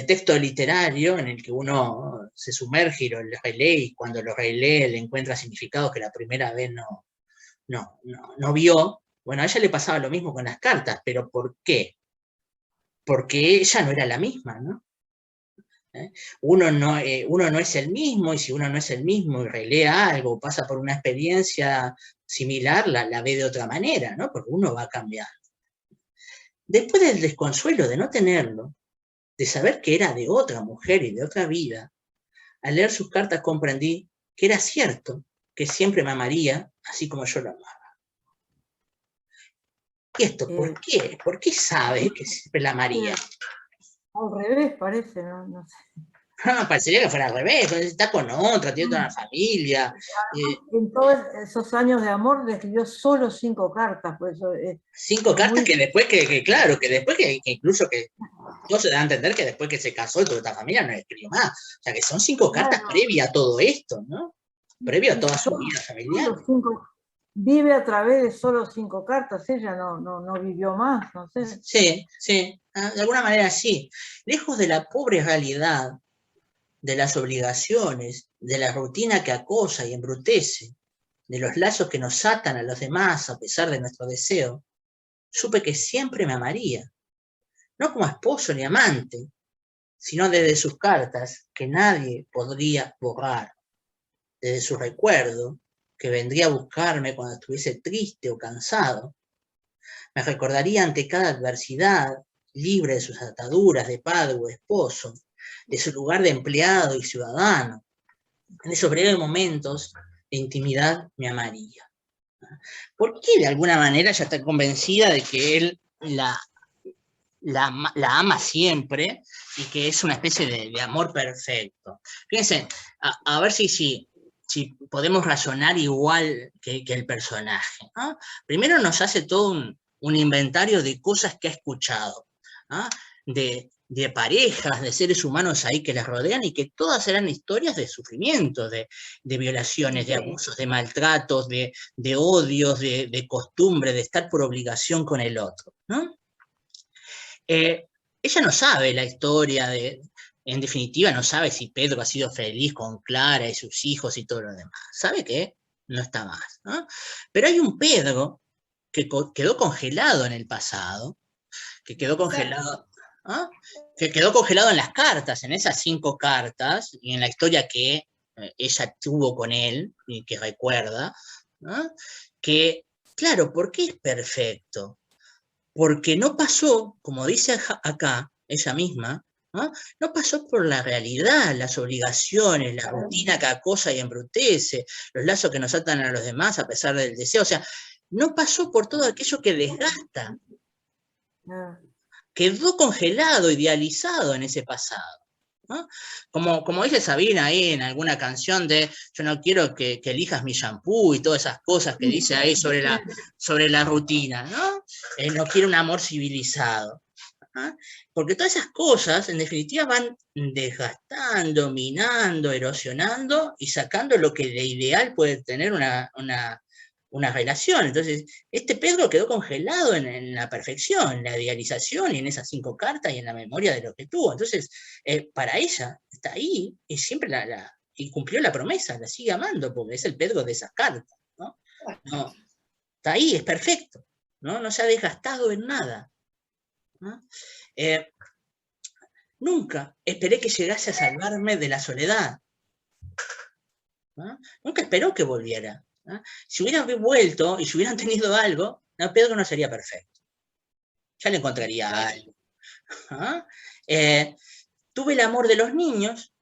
Speaker 1: texto literario en el que uno se sumerge y lo relee, y cuando lo relee le encuentra significados que la primera vez no vio. Bueno, a ella le pasaba lo mismo con las cartas, pero ¿por qué? Porque ella no era la misma, ¿no? Uno no es el mismo, y si uno no es el mismo y relea algo, pasa por una experiencia similar, la ve de otra manera, ¿no? Porque uno va cambiando. Después del desconsuelo de no tenerlo, de saber que era de otra mujer y de otra vida, al leer sus cartas comprendí que era cierto, que siempre me amaría así como yo lo amaba. ¿Y esto por qué? ¿Por qué sabe que siempre la amaría?
Speaker 4: Al revés parece, no sé.
Speaker 1: No, parecería que fuera al revés, está con otra, tiene toda una familia.
Speaker 4: En todos esos años de amor le escribió solo 5 cartas, por eso
Speaker 1: 5 cartas que después que incluso que no se da a entender que después que se casó y toda esta familia no le escribió más. O sea que son 5 cartas previas a todo esto, ¿no? Previo a toda su vida familiar.
Speaker 4: Vive a través de solo 5 cartas, ella no vivió más, no sé.
Speaker 1: Sí, de alguna manera sí. Lejos de la pobre realidad, de las obligaciones, de la rutina que acosa y embrutece, de los lazos que nos atan a los demás a pesar de nuestro deseo, supe que siempre me amaría, no como esposo ni amante, sino desde sus cartas que nadie podría borrar, desde su recuerdo que vendría a buscarme cuando estuviese triste o cansado. Me recordaría ante cada adversidad, libre de sus ataduras de padre o esposo, de su lugar de empleado y ciudadano. En esos breves momentos de intimidad me amaría. ¿Por qué de alguna manera ella está convencida de que él la ama siempre y que es una especie de amor perfecto? Fíjense, a ver si podemos razonar igual que el personaje, ¿no? Primero nos hace todo un inventario de cosas que ha escuchado, ¿no? De parejas, de seres humanos ahí que las rodean, y que todas eran historias de sufrimiento, de violaciones, de abusos, de maltratos, de odios, de costumbre, de estar por obligación con el otro, ¿no? Ella no sabe la historia en definitiva no sabe si Pedro ha sido feliz con Clara y sus hijos y todo lo demás. Sabe que no está más, ¿no? Pero hay un Pedro que quedó congelado en el pasado, que quedó congelado, que quedó congelado en las cartas, en esas 5 cartas, y en la historia que ella tuvo con él, y que recuerda, que, claro, ¿por qué es perfecto? Porque no pasó, como dice acá, ella misma, no pasó por la realidad, las obligaciones, la rutina que acosa y embrutece, los lazos que nos atan a los demás a pesar del deseo, o sea, no pasó por todo aquello que desgasta. Quedó congelado, idealizado en ese pasado. ¿No? Como dice Sabina ahí en alguna canción de yo no quiero que elijas mi shampoo y todas esas cosas que dice ahí sobre la rutina, ¿no? No quiero un amor civilizado. Porque todas esas cosas en definitiva van desgastando, minando, erosionando y sacando lo que de ideal puede tener una relación. Entonces, este Pedro quedó congelado en la perfección, en la idealización y en esas 5 cartas y en la memoria de lo que tuvo. Entonces, para ella, está ahí y siempre y cumplió la promesa, la sigue amando porque es el Pedro de esas cartas. ¿No? Está ahí, es perfecto, no se ha desgastado en nada. Nunca esperé que llegase a salvarme de la soledad. Nunca esperó que volviera. Si hubieran vuelto y si hubieran tenido algo, Pedro no sería perfecto. Ya le encontraría algo. Tuve el amor de los niños,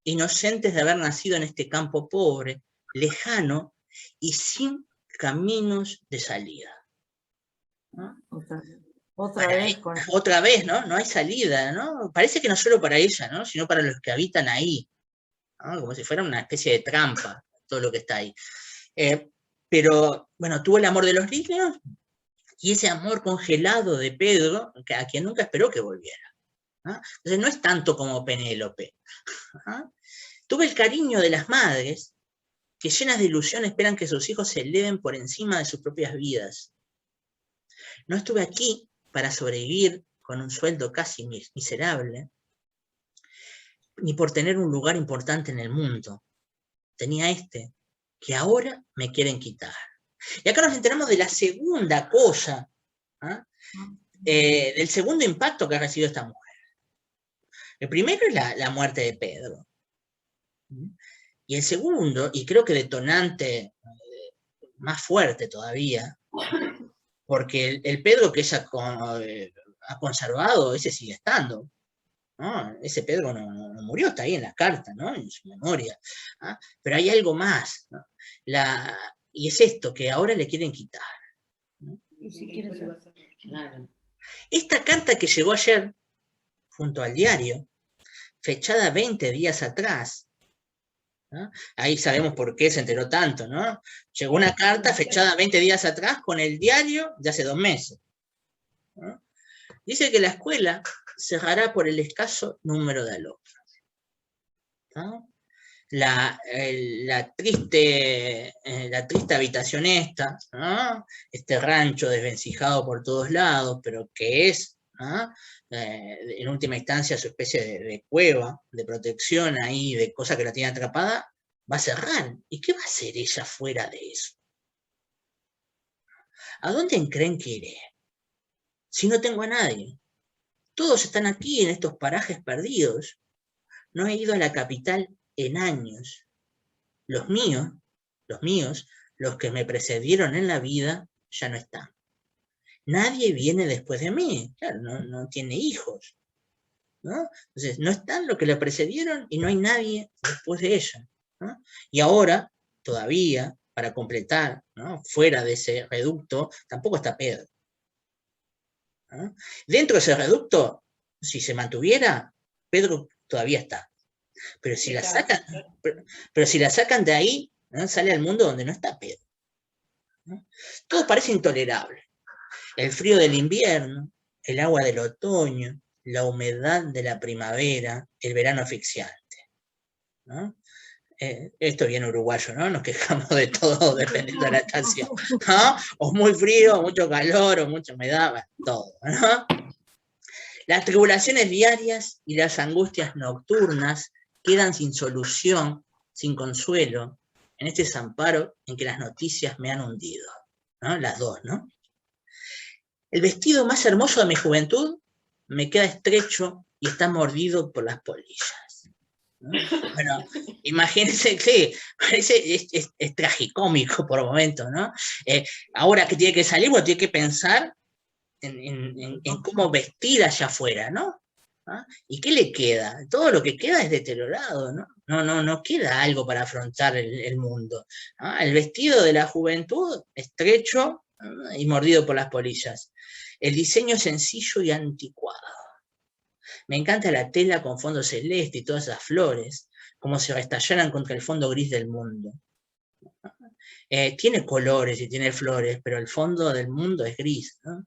Speaker 1: inocentes de haber nacido en este campo pobre, lejano y sin caminos de salida. Otra vez, ¿no? No hay salida, ¿no? Parece que no solo para ella, ¿no? Sino para los que habitan ahí, ¿no? Como si fuera una especie de trampa, todo lo que está ahí. Pero, bueno, tuvo el amor de los niños y ese amor congelado de Pedro, a quien nunca esperó que volviera. Entonces no es tanto como Penélope. Tuve el cariño de las madres, que llenas de ilusión esperan que sus hijos se eleven por encima de sus propias vidas. No estuve aquí para sobrevivir con un sueldo casi miserable, ni por tener un lugar importante en el mundo. Tenía que ahora me quieren quitar. Y acá nos enteramos de la segunda cosa, del segundo impacto que ha recibido esta mujer. El primero es la muerte de Pedro. Y el segundo, y creo que detonante más fuerte todavía, porque el Pedro que ella ha conservado, ese sigue estando. ¿No? Ese Pedro no murió, está ahí en la carta, ¿no? En su memoria. Pero hay algo más, ¿no? Y es esto, que ahora le quieren quitar. ¿No? Esta carta que llegó ayer, junto al diario, fechada 20 días atrás, ¿no? Ahí sabemos por qué se enteró tanto, ¿no? Llegó una carta fechada 20 días atrás con el diario de hace 2 meses. ¿No? Dice que la escuela cerrará por el escaso número de alumnos. ¿No? La triste habitación esta, ¿no? Este rancho desvencijado por todos lados, pero que es, ¿no? En última instancia su especie de cueva, de protección ahí, de cosa que la tiene atrapada, va a cerrar. ¿Y qué va a hacer ella fuera de eso? ¿A dónde creen que iré? Si no tengo a nadie. Todos están aquí en estos parajes perdidos. No he ido a la capital en años. Los míos, los que me precedieron en la vida, ya no están. Nadie viene después de mí. Claro, no tiene hijos. ¿No? Entonces, no están los que la precedieron y no hay nadie después de ella. ¿No? Y ahora, todavía, para completar, ¿no? Fuera de ese reducto, tampoco está Pedro. ¿No? Dentro de ese reducto, si se mantuviera, Pedro todavía está. Pero si la sacan de ahí, ¿no? Sale al mundo donde no está Pedro. ¿No? Todo parece intolerable. El frío del invierno, el agua del otoño, la humedad de la primavera, el verano asfixiante. ¿No? Esto es bien uruguayo, ¿no? Nos quejamos de todo dependiendo de la estación. ¿No? O muy frío, o mucho calor, o mucha humedad, todo. ¿No? Las tribulaciones diarias y las angustias nocturnas quedan sin solución, sin consuelo, en este desamparo en que las noticias me han hundido. ¿No? Las dos, ¿no? El vestido más hermoso de mi juventud me queda estrecho y está mordido por las polillas. ¿No? Bueno, imagínense, sí, parece, es tragicómico por momentos, ¿no? Ahora que tiene que salir, bueno, tiene que pensar en cómo vestir allá afuera, ¿no? ¿Ah? ¿Y qué le queda? Todo lo que queda es deteriorado, ¿no? No queda algo para afrontar el mundo. ¿Ah? El vestido de la juventud, estrecho, ¿no? Y mordido por las polillas. El diseño sencillo y anticuado. Me encanta la tela con fondo celeste y todas esas flores, como si restallaran contra el fondo gris del mundo. Tiene colores y tiene flores, pero el fondo del mundo es gris, ¿no?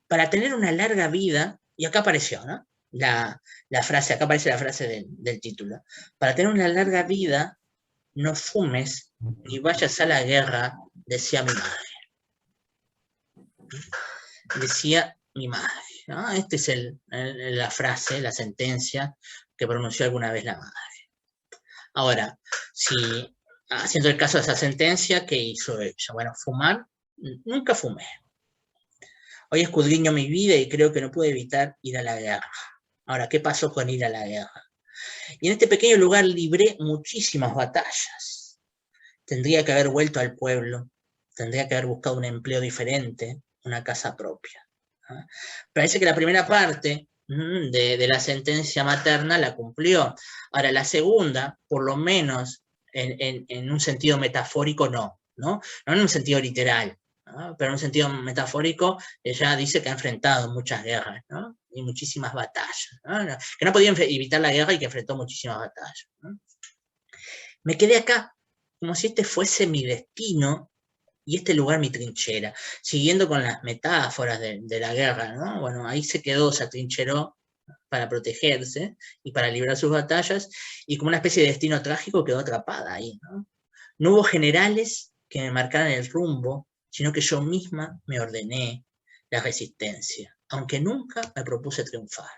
Speaker 1: Para tener una larga vida, y acá apareció, ¿no? La frase, acá aparece la frase del título. Para tener una larga vida, no fumes ni vayas a la guerra, decía mi madre. Decía mi madre, ¿no? Esta es la frase, la sentencia que pronunció alguna vez la madre. Ahora, si haciendo el caso de esa sentencia, ¿qué hizo ella? Bueno, fumar, nunca fumé. Hoy escudriño mi vida y creo que no pude evitar ir a la guerra. Ahora, ¿qué pasó con ir a la guerra? Y en este pequeño lugar libré muchísimas batallas. Tendría que haber vuelto al pueblo, tendría que haber buscado un empleo diferente, una casa propia. ¿Ah? Parece que la primera parte de la sentencia materna la cumplió. Ahora, la segunda, por lo menos en un sentido metafórico, no en un sentido literal. ¿No? Pero en un sentido metafórico, ella dice que ha enfrentado muchas guerras, ¿no? Y muchísimas batallas, ¿no? Que no podía evitar la guerra y que enfrentó muchísimas batallas, ¿no? Me quedé acá, como si este fuese mi destino y este lugar mi trinchera, siguiendo con las metáforas de la guerra, ¿no? Bueno, ahí se quedó, se atrincheró para protegerse y para librar sus batallas, y como una especie de destino trágico quedó atrapada ahí, ¿no? No hubo generales que me marcaran el rumbo, sino que yo misma me ordené la resistencia, aunque nunca me propuse triunfar,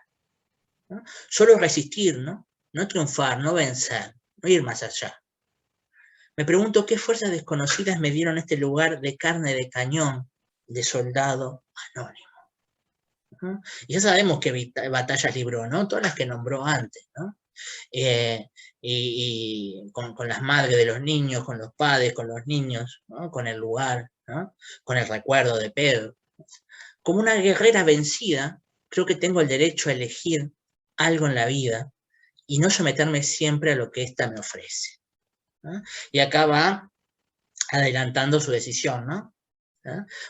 Speaker 1: ¿no? Solo resistir, ¿no? No triunfar, no vencer, no ir más allá. Me pregunto qué fuerzas desconocidas me dieron este lugar de carne de cañón, de soldado anónimo, ¿no? Y ya sabemos qué batallas libró, ¿no? Todas las que nombró antes, ¿no? Y con las madres de los niños, con los padres, con los niños, ¿no? Con el lugar, ¿no? Con el recuerdo de Pedro. Como una guerrera vencida, creo que tengo el derecho a elegir algo en la vida y no someterme siempre a lo que ésta me ofrece, ¿no? Y acá va adelantando su decisión, ¿no?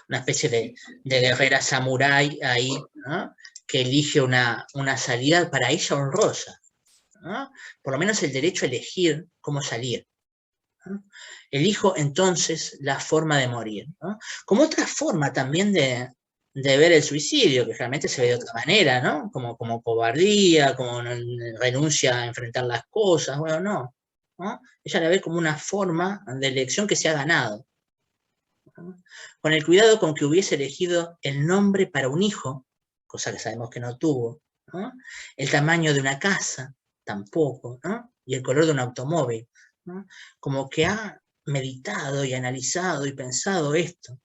Speaker 1: Una especie de guerrera samurái ahí, ¿no? Que elige una salida para ella honrosa, ¿no? Por lo menos el derecho a elegir cómo salir, ¿no? Elijo entonces la forma de morir, ¿no? Como otra forma también de ver el suicidio, que realmente se ve de otra manera, ¿no? Como cobardía, como renuncia a enfrentar las cosas, bueno, ¿no? Ella la ve como una forma de elección que se ha ganado, ¿no? Con el cuidado con que hubiese elegido el nombre para un hijo, cosa que sabemos que no tuvo, ¿no? El tamaño de una casa, tampoco, ¿no? Y el color de un automóvil, ¿no? Como que ha meditado y analizado y pensado esto.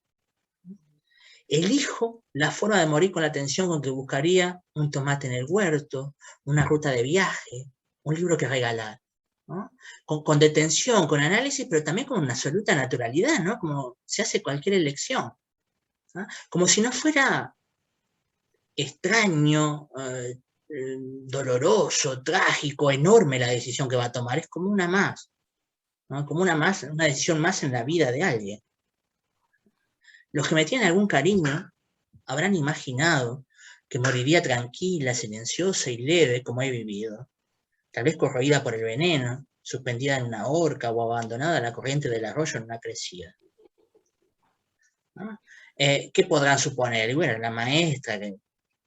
Speaker 1: Elijo la forma de morir con la atención con que buscaría un tomate en el huerto, una ruta de viaje, un libro que regalar, ¿no? Con detención, con análisis, pero también con una absoluta naturalidad, ¿no? Como se hace cualquier elección, ¿no? Como si no fuera extraño, doloroso, trágico, enorme la decisión que va a tomar, es como una más, ¿no? Como una decisión más en la vida de alguien. Los que me tienen algún cariño habrán imaginado que moriría tranquila, silenciosa y leve como he vivido, tal vez corroída por el veneno, suspendida en una horca o abandonada a la corriente del arroyo en una crecida, ¿no? ¿Qué podrán suponer? Y bueno, la maestra, que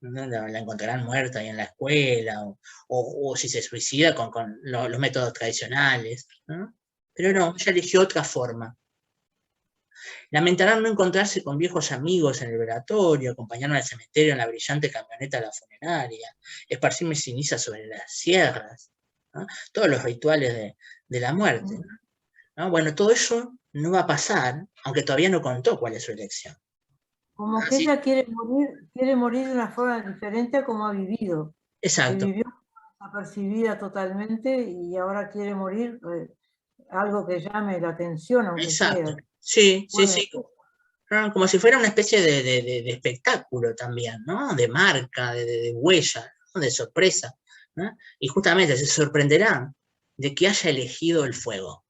Speaker 1: la encontrarán muerta ahí en la escuela, o si se suicida con los métodos tradicionales, ¿no? Pero no, ella eligió otra forma. Lamentarán no encontrarse con viejos amigos en el velatorio, acompañarme al cementerio en la brillante camioneta de la funeraria, esparcir mis cenizas sobre las sierras, ¿no? Todos los rituales de la muerte, ¿no? Bueno, todo eso no va a pasar, aunque todavía no contó cuál es su elección.
Speaker 4: Como que ella quiere morir de una forma diferente a como ha vivido.
Speaker 1: Exacto.
Speaker 4: Que vivió desapercibida totalmente y ahora quiere morir algo que llame la atención, aunque
Speaker 1: Exacto.
Speaker 4: sea.
Speaker 1: Sí,
Speaker 4: Bueno,
Speaker 1: sí, sí. Como si fuera una especie de espectáculo también, ¿no? De marca, de huella, ¿no? De sorpresa, ¿no? Y justamente se sorprenderán de que haya elegido el fuego.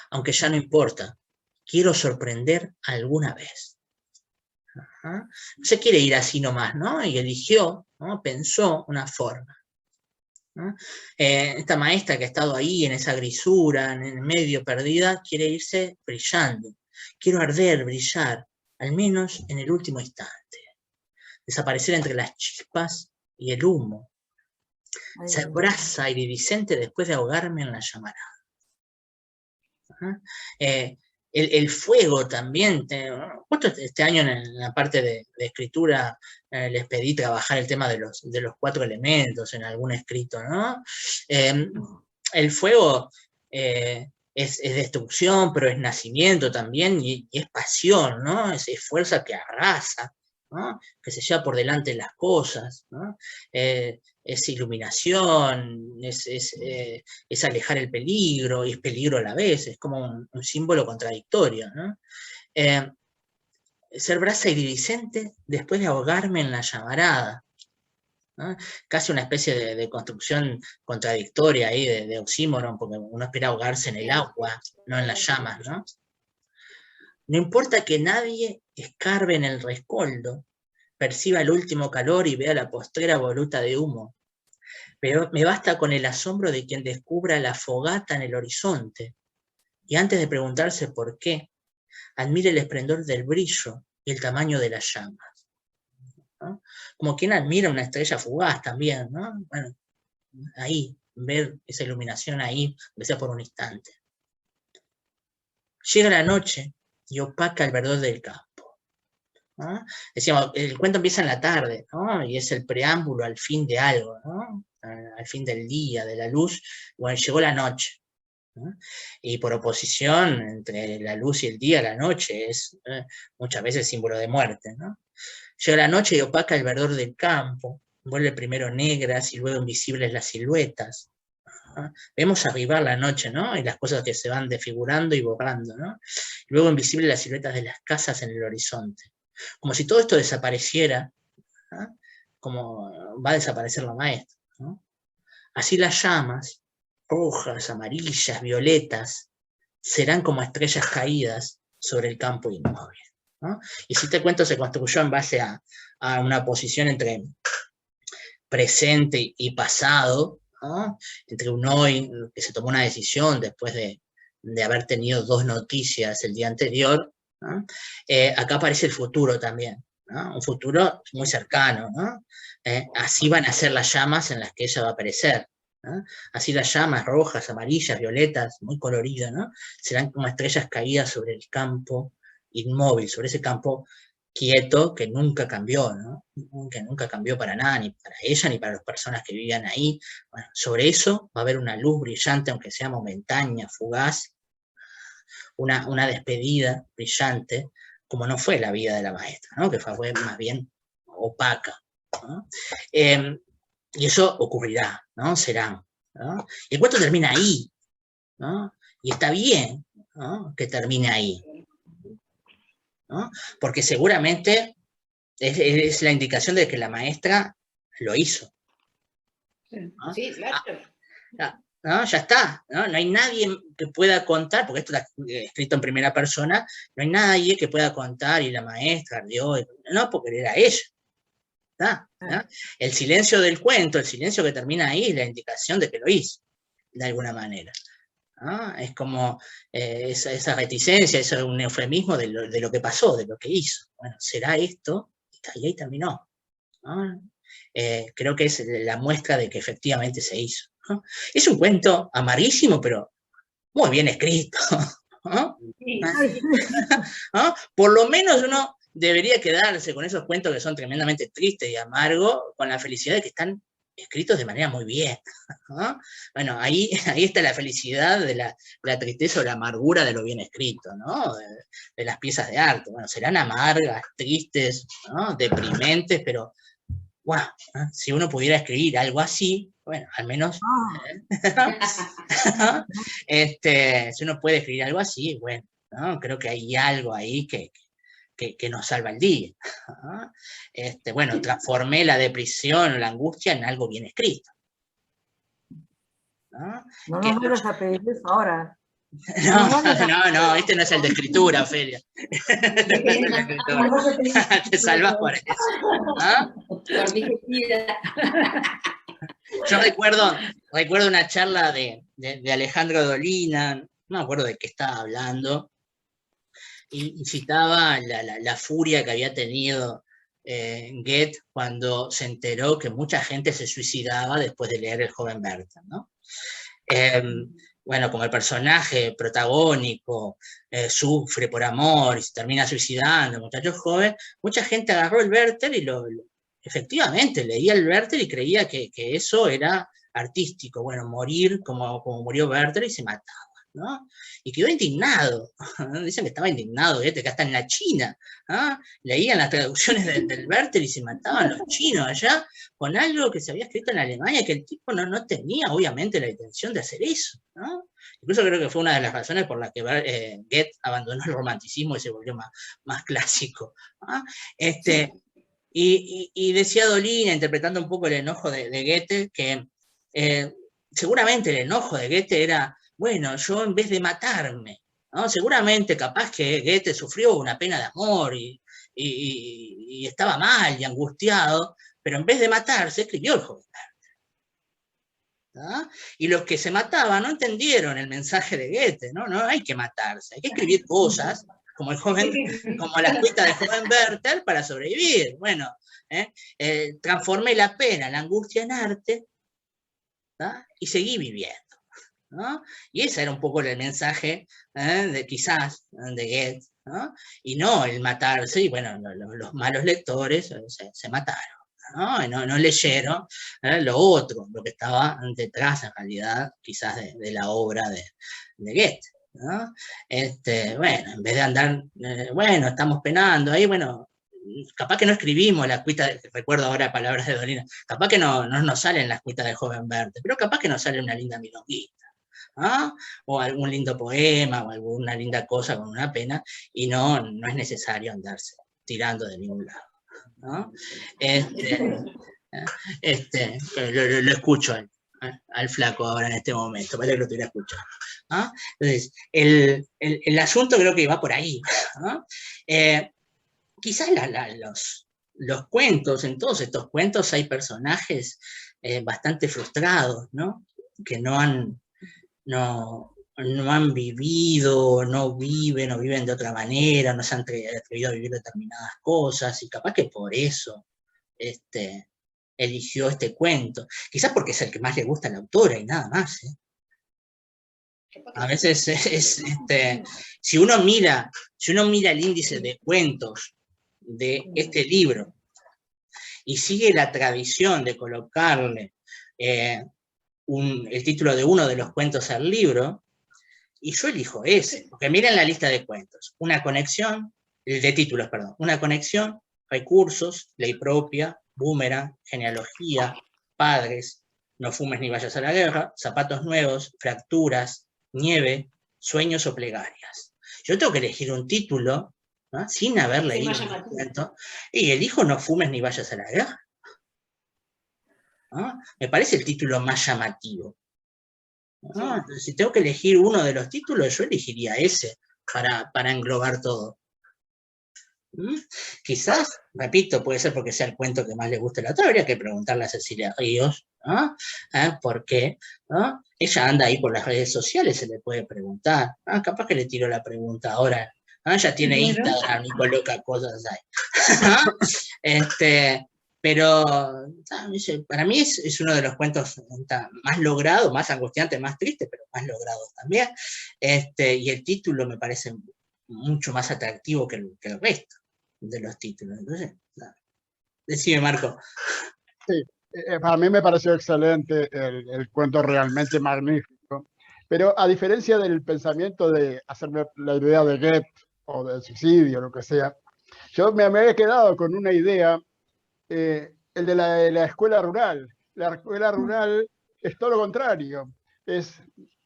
Speaker 1: Aunque ya no importa, quiero sorprender alguna vez. No se quiere ir así nomás, ¿no? Y eligió, ¿no? Pensó una forma, ¿no? Esta maestra que ha estado ahí en esa grisura, en el medio perdida, quiere irse brillando. Quiero arder, brillar, al menos en el último instante. Desaparecer entre las chispas y el humo. Ser brasa iridiscente después de ahogarme en la llamarada. El fuego también, justo este año en la parte de escritura les pedí trabajar el tema de los 4 elementos en algún escrito, ¿no? El fuego es destrucción, pero es nacimiento también, y es pasión, ¿no? Es fuerza que arrasa, ¿no? Que se lleva por delante las cosas, ¿no? Es iluminación, es alejar el peligro, y es peligro a la vez, es como un símbolo contradictorio, ¿no? Ser brasa iridiscente después de ahogarme en la llamarada, ¿no? Casi una especie de construcción contradictoria ahí, de oxímoron, porque uno espera ahogarse en el agua, no en las llamas, ¿no? No importa que nadie escarbe en el rescoldo, perciba el último calor y vea la postrera voluta de humo. Pero me basta con el asombro de quien descubra la fogata en el horizonte, y antes de preguntarse por qué, admire el esplendor del brillo y el tamaño de las llamas, ¿no? Como quien admira una estrella fugaz también, ¿no? Bueno, ahí, ver esa iluminación ahí, aunque sea por un instante. Llega la noche y opaca el verdor del campo, ¿no? Decíamos, el cuento empieza en la tarde, ¿no? Y es el preámbulo al fin de algo, ¿no? Al fin del día, de la luz. Bueno, llegó la noche, ¿no? Y por oposición entre la luz y el día, la noche es muchas veces símbolo de muerte, ¿no? Llega la noche y opaca el verdor del campo, vuelve primero negras y luego invisibles las siluetas, ¿no? Vemos arribar la noche, ¿no? Y las cosas que se van desfigurando y borrando, ¿no? Y luego invisibles las siluetas de las casas en el horizonte. Como si todo esto desapareciera, ¿no? Como va a desaparecer la maestra, ¿no? Así las llamas, rojas, amarillas, violetas, serán como estrellas caídas sobre el campo inmóvil, ¿no? Y si este cuento se construyó en base a una posición entre presente y pasado, ¿no? Entre un hoy que se tomó una decisión después de haber tenido 2 noticias el día anterior, ¿no? Acá aparece el futuro también, ¿no? Un futuro muy cercano, ¿no? Así van a ser las llamas en las que ella va a aparecer, ¿no? Así las llamas rojas, amarillas, violetas, muy coloridas, ¿no? Serán como estrellas caídas sobre el campo inmóvil, sobre ese campo quieto que nunca cambió, ¿no? Que nunca cambió para nada, ni para ella, ni para las personas que vivían ahí. Bueno, sobre eso va a haber una luz brillante, aunque sea momentánea, fugaz, una despedida brillante, como no fue la vida de la maestra, ¿no? Que fue más bien opaca, ¿no? Y eso ocurrirá, ¿no? Será, ¿no? Y el cuento termina ahí, ¿no? Y está bien, ¿no? Que termine ahí, ¿no? Porque seguramente es la indicación de que la maestra lo hizo, ¿no?
Speaker 3: Sí, claro.
Speaker 1: ¿No? Ya está, ¿no? No hay nadie que pueda contar, porque esto está escrito en primera persona, no hay nadie que pueda contar y la maestra ardió, no, porque era ella. ¿no? El silencio del cuento, el silencio que termina ahí, es la indicación de que lo hizo, de alguna manera, ¿no? Es como esa reticencia, es un eufemismo de lo que pasó, de lo que hizo. Bueno, será esto, y ahí terminó, ¿no? Creo que es la muestra de que efectivamente se hizo, ¿no? Es un cuento amarguísimo, pero muy bien escrito, ¿no?
Speaker 3: Sí.
Speaker 1: ¿no? Por lo menos uno debería quedarse con esos cuentos que son tremendamente tristes y amargos, con la felicidad de que están escritos de manera muy bien, ¿no? Bueno, ahí está la felicidad de la tristeza o la amargura de lo bien escrito, ¿no? De las piezas de arte. Bueno, serán amargas, tristes, ¿no? Deprimentes, pero, wow, ¿no? Si uno pudiera escribir algo así, bueno, al menos, si uno puede escribir algo así, bueno, ¿no? Creo que hay algo ahí que nos salva el día. Bueno, transformé la depresión o la angustia en algo bien escrito.
Speaker 4: No nos vuelvas a pedir eso ahora.
Speaker 1: No, este no es el de escritura, Ofelia. Te salvas por eso. Yo recuerdo una charla de Alejandro Dolina, no me acuerdo de qué estaba hablando, y citaba la furia que había tenido Goethe cuando se enteró que mucha gente se suicidaba después de leer El joven Werther, ¿no? Bueno, como el personaje protagónico sufre por amor y se termina suicidando, muchacho joven, mucha gente agarró el Werther y efectivamente leía el Werther y creía que eso era artístico, bueno, morir como murió Werther y se mataba, ¿no? Y quedó indignado, dicen que estaba indignado, que hasta en la China, leían las traducciones del Werther y se mataban los chinos allá con algo que se había escrito en Alemania, que el tipo no tenía obviamente la intención de hacer eso, ¿no? Incluso creo que fue una de las razones por las que Goethe abandonó el romanticismo y se volvió más clásico, ¿no? Y decía Dolina, interpretando un poco el enojo de Goethe, que seguramente el enojo de Goethe era, bueno, yo en vez de matarme, ¿no? Seguramente capaz que Goethe sufrió una pena de amor y estaba mal y angustiado, pero en vez de matarse escribió El joven Werther, ¿no? Y los que se mataban no entendieron el mensaje de Goethe, ¿no? No hay que matarse, hay que escribir cosas como la cuita del joven Werther para sobrevivir. Bueno, transformé la pena, la angustia en arte, ¿no? Y seguí viviendo, ¿no? Y ese era un poco el mensaje quizás de Goethe, ¿no? Y no el matarse, y bueno, los malos lectores se mataron, ¿no? Y no leyeron lo otro, lo que estaba detrás en realidad quizás de la obra de Goethe, ¿no? Bueno, en vez de andar, bueno, estamos penando ahí, bueno, capaz que no escribimos la cuita, recuerdo ahora palabras de Dolina, capaz que no nos salen las cuitas del joven Werther, pero capaz que nos sale una linda milonguita, ¿no? O algún lindo poema, o alguna linda cosa con una pena, y no es necesario andarse tirando de ningún lado, ¿no? Lo escucho al flaco ahora en este momento, parece que lo estoy escuchando, ¿no? Entonces, el asunto creo que va por ahí, ¿no? Quizás los cuentos, en todos estos cuentos hay personajes bastante frustrados, ¿no? Que no han vivido, no viven de otra manera, no se han atrevido a vivir determinadas cosas, y capaz que por eso eligió este cuento. Quizás porque es el que más le gusta a la autora y nada más, ¿eh? A veces si uno mira el índice de cuentos de este libro y sigue la tradición de colocarle el título de uno de los cuentos al libro, y yo elijo ese, porque miren la lista de cuentos, una conexión, de títulos, perdón, una conexión, recursos, ley propia, boomerang, genealogía, padres, no fumes ni vayas a la guerra, zapatos nuevos, fracturas, nieve, sueños o plegarias. Yo tengo que elegir un título, ¿no? Sin haber leído el cuento, y elijo no fumes ni vayas a la guerra, ¿no? Me parece el título más llamativo, ¿no? Entonces, si tengo que elegir uno de los títulos, yo elegiría ese para englobar todo. Quizás, repito, puede ser porque sea el cuento que más le guste a la autora, habría que preguntarle a Cecilia Ríos, ¿no? ¿Por qué? ¿No? Ella anda ahí por las redes sociales, se le puede preguntar, capaz que le tiro la pregunta ahora, ya tiene Instagram y coloca cosas ahí. Pero para mí es uno de los cuentos más logrados, más angustiante, más triste, pero más logrados también, y el título me parece mucho más atractivo que el resto de los títulos. Entonces, decime, Marco.
Speaker 5: Para mí me pareció excelente el cuento, realmente magnífico. Pero a diferencia del pensamiento de hacerme la idea de Goethe o del suicidio, lo que sea, yo me había quedado con una idea, el de la escuela rural. La escuela rural es todo lo contrario. Es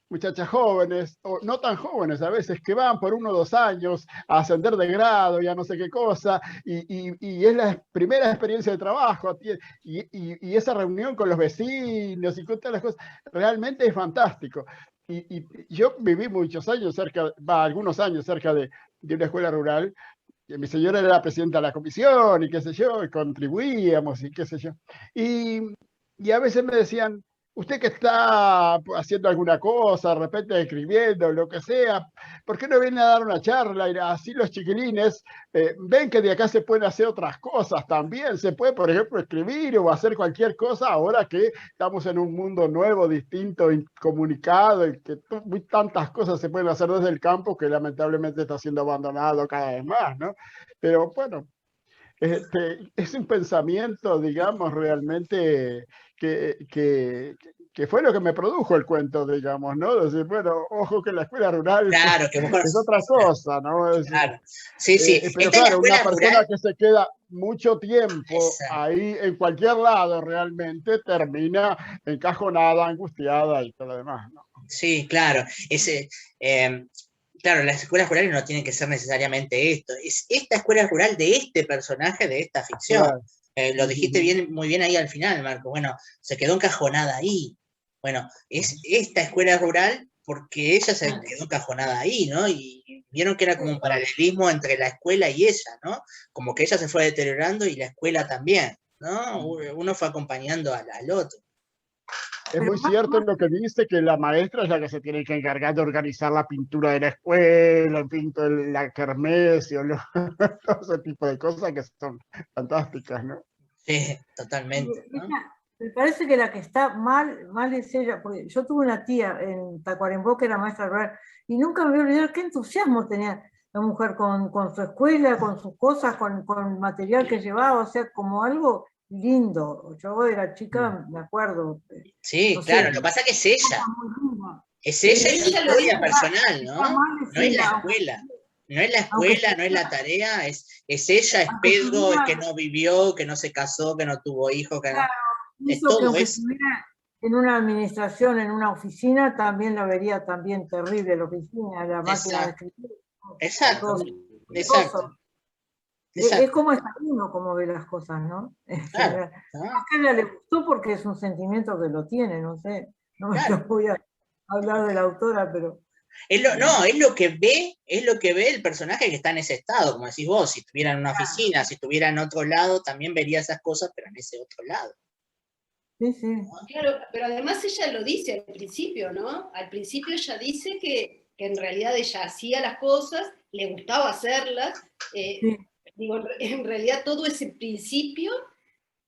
Speaker 5: muchachas jóvenes, o no tan jóvenes a veces, que van por 1 o 2 años a ascender de grado, ya no sé qué cosa, y es la primera experiencia de trabajo, y esa reunión con los vecinos y con todas las cosas, realmente es fantástico. Y yo viví muchos años algunos años cerca de una escuela rural, y mi señora era la presidenta de la comisión, y qué sé yo, y contribuíamos, y qué sé yo. Y a veces me decían, usted que está haciendo alguna cosa, de repente escribiendo, lo que sea, ¿por qué no viene a dar una charla? Y así los chiquilines ven que de acá se pueden hacer otras cosas también. Se puede, por ejemplo, escribir o hacer cualquier cosa ahora que estamos en un mundo nuevo, distinto, incomunicado, y que tantas cosas se pueden hacer desde el campo que lamentablemente está siendo abandonado cada vez más, ¿no? Pero bueno, es un pensamiento, digamos, realmente que fue lo que me produjo el cuento, digamos, ¿no? Decir, bueno, ojo que la escuela rural
Speaker 1: Claro, que
Speaker 5: es otra cosa, ¿no?
Speaker 1: Claro. Sí, sí.
Speaker 5: Pero
Speaker 1: Esta es la
Speaker 5: claro, una
Speaker 1: escuela
Speaker 5: persona
Speaker 1: rural.
Speaker 5: que se queda mucho tiempo
Speaker 1: Exacto.
Speaker 5: ahí en cualquier lado realmente termina encajonada, angustiada y todo lo demás, ¿no?
Speaker 1: Sí, claro. Claro, las escuelas rurales no tienen que ser necesariamente esto. Es esta escuela rural de este personaje, de esta ficción.
Speaker 5: Claro.
Speaker 1: Lo dijiste muy bien ahí al final, Marco. Bueno, se quedó encajonada ahí. Bueno, es esta escuela rural porque ella se quedó encajonada ahí, ¿no? Y vieron que era como un paralelismo entre la escuela y ella, ¿no? Como que ella se fue deteriorando y la escuela también, ¿no? Uno fue acompañando al otro.
Speaker 5: Es muy cierto lo que dice, que la maestra es la que se tiene que encargar de organizar la pintura de la escuela, en fin, la kermés, todo ese tipo de cosas que son fantásticas, ¿no?
Speaker 1: Sí, totalmente, ¿no?
Speaker 4: Me parece que la que está mal es ella, porque yo tuve una tía en Tacuarembó que era maestra rural, y nunca me voy a olvidar qué entusiasmo tenía la mujer con su escuela, con sus cosas, con el material que llevaba, o sea, como algo lindo. Yo era chica, me acuerdo.
Speaker 1: Sí,
Speaker 4: No
Speaker 1: claro,
Speaker 4: sé,
Speaker 1: lo que pasa es que es ella. Es
Speaker 3: Pero
Speaker 1: ella y su
Speaker 3: ella lo
Speaker 1: historia
Speaker 3: dice,
Speaker 1: personal,
Speaker 4: está
Speaker 1: ¿no?
Speaker 4: mal
Speaker 1: No es la
Speaker 4: ella,
Speaker 1: escuela. No es la
Speaker 4: aunque
Speaker 1: escuela, no es la tarea, es ella, es Pedro, es que no vivió, que no se casó, que no tuvo hijos, que no. Es
Speaker 4: pienso que
Speaker 1: todo
Speaker 4: aunque
Speaker 1: eso.
Speaker 4: estuviera en una administración, en una oficina, también la vería también terrible la oficina, la máquina de
Speaker 1: Exacto,
Speaker 4: escribir.
Speaker 1: exacto,
Speaker 4: Todo
Speaker 1: exacto.
Speaker 4: es como está uno como ve las cosas, ¿no?
Speaker 1: Claro,
Speaker 4: A
Speaker 1: ¿no?
Speaker 4: ella le gustó porque es un sentimiento que lo tiene, no sé. No me
Speaker 1: Claro.
Speaker 4: voy a hablar de la autora, pero...
Speaker 1: No, es lo que ve el personaje que está en ese estado, como decís vos, si estuviera en una oficina, si estuviera en otro lado, también vería esas cosas, pero en ese otro lado.
Speaker 4: Sí, sí.
Speaker 3: Claro, pero además ella lo dice al principio, ¿no? Al principio ella dice que en realidad ella hacía las cosas, le gustaba hacerlas.
Speaker 4: Sí.
Speaker 3: Digo, en realidad todo ese principio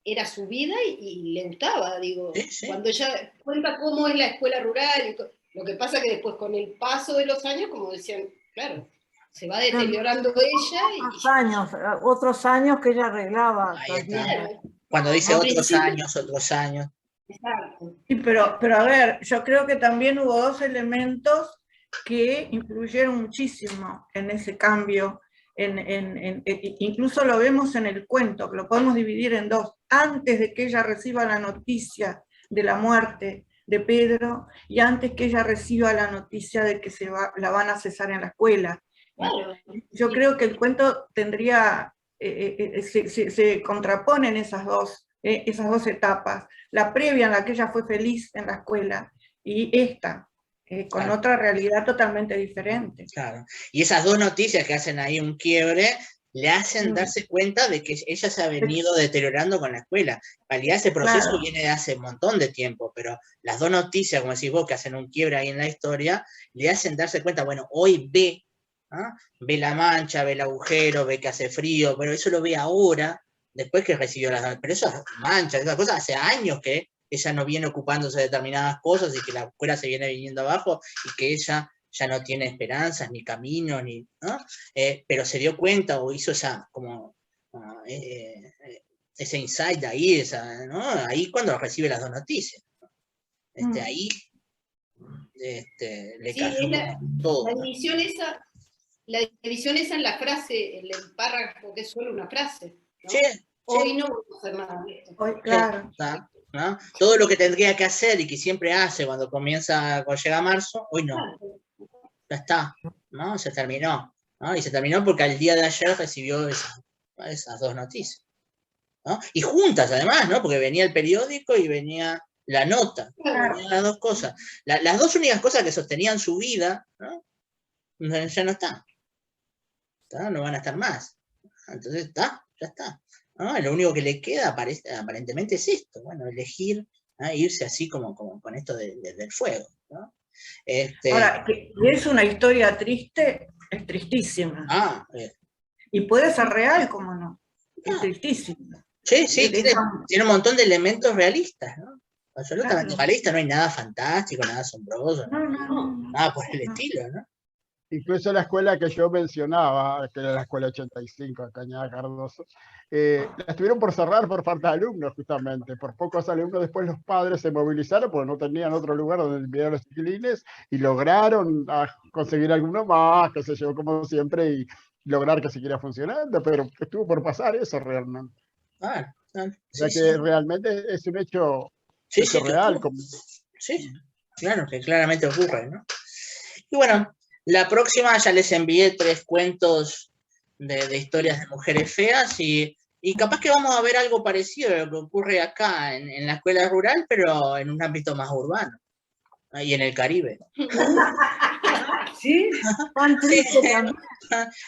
Speaker 3: era su vida y le gustaba, digo.
Speaker 1: Sí, sí.
Speaker 3: Cuando ella cuenta cómo es la escuela rural, lo que pasa que después con el paso de los años, como decían, claro, se va deteriorando ella
Speaker 4: Otros años que ella arreglaba
Speaker 1: Ahí
Speaker 4: también.
Speaker 1: está.
Speaker 3: Claro,
Speaker 1: Cuando dice
Speaker 3: al
Speaker 1: otros
Speaker 3: principio,
Speaker 1: años, otros años.
Speaker 3: exacto.
Speaker 6: Sí, pero a ver, yo creo que también hubo dos elementos que influyeron muchísimo en ese cambio. Incluso lo vemos en el cuento, que lo podemos dividir en dos. Antes de que ella reciba la noticia de la muerte de Pedro y antes que ella reciba la noticia de que la van a cesar en la escuela.
Speaker 3: Claro.
Speaker 6: Yo creo que el cuento tendría, se contraponen esas dos etapas, la previa en la que ella fue feliz en la escuela y esta, con
Speaker 1: Claro.
Speaker 6: otra realidad totalmente diferente.
Speaker 1: Claro. Y esas dos noticias que hacen ahí un quiebre, le hacen darse cuenta de que ella se ha venido deteriorando con la escuela. En realidad ese proceso viene de hace un montón de tiempo, pero las dos noticias, como decís vos, que hacen un quiebre ahí en la historia, le hacen darse cuenta, bueno, hoy ve, ¿no? Ve la mancha, ve el agujero, ve que hace frío, pero eso lo ve ahora, después que recibió las... Pero esas manchas, esas cosas, hace años que ella no viene ocupándose de determinadas cosas y que la escuela se viene viniendo abajo y que ella ya no tiene esperanzas, ni camino, pero se dio cuenta o hizo esa, como, ese insight ahí, ¿no? Ahí cuando recibe las dos noticias. Ahí le
Speaker 3: Sí,
Speaker 1: cayó
Speaker 3: es
Speaker 1: todo.
Speaker 3: la división esa en la frase, en el párrafo, que es solo una frase, ¿no?
Speaker 1: Sí,
Speaker 3: Hoy no vamos a hacer nada de esto.
Speaker 6: Hoy, claro.
Speaker 1: ¿no? Todo lo que tendría que hacer y que siempre hace cuando llega marzo, hoy no. Ya está, ¿no? Se terminó, ¿no? Y se terminó porque al día de ayer recibió esas dos noticias, ¿no? Y juntas además, ¿no? Porque venía el periódico y venía la nota,
Speaker 3: Claro.
Speaker 1: venían las dos cosas. Las dos únicas cosas que sostenían su vida, ¿no? Ya no están. No van a estar más. Entonces ya está. ¿No? Lo único que le queda aparentemente es esto, bueno, elegir, ¿no? Irse así como con esto del fuego, ¿no?
Speaker 6: Ahora, que es una historia triste, es tristísima. Y puede ser real, como no. Es tristísima.
Speaker 1: Sí, tiene un montón de elementos realistas, ¿no? Absolutamente realista, no hay nada fantástico, nada asombroso, nada por el estilo, ¿no?
Speaker 5: Incluso la escuela que yo mencionaba, que era la escuela 85 de Cañada Cardoso, la estuvieron por cerrar por falta de alumnos, justamente. Por pocos alumnos, después los padres se movilizaron porque no tenían otro lugar donde enviar a los chiquilines y lograron conseguir alguno más, que se llevó como siempre, y lograr que siguiera funcionando, pero estuvo por pasar eso realmente. O sea que realmente es un hecho real.
Speaker 1: Sí, claro, que claramente ocurre, ¿no? Y bueno, la próxima ya les envié 3 cuentos de historias de mujeres feas y capaz que vamos a ver algo parecido a lo que ocurre acá en la escuela rural, pero en un ámbito más urbano, y en el Caribe.
Speaker 4: ¿Sí? Tan triste también.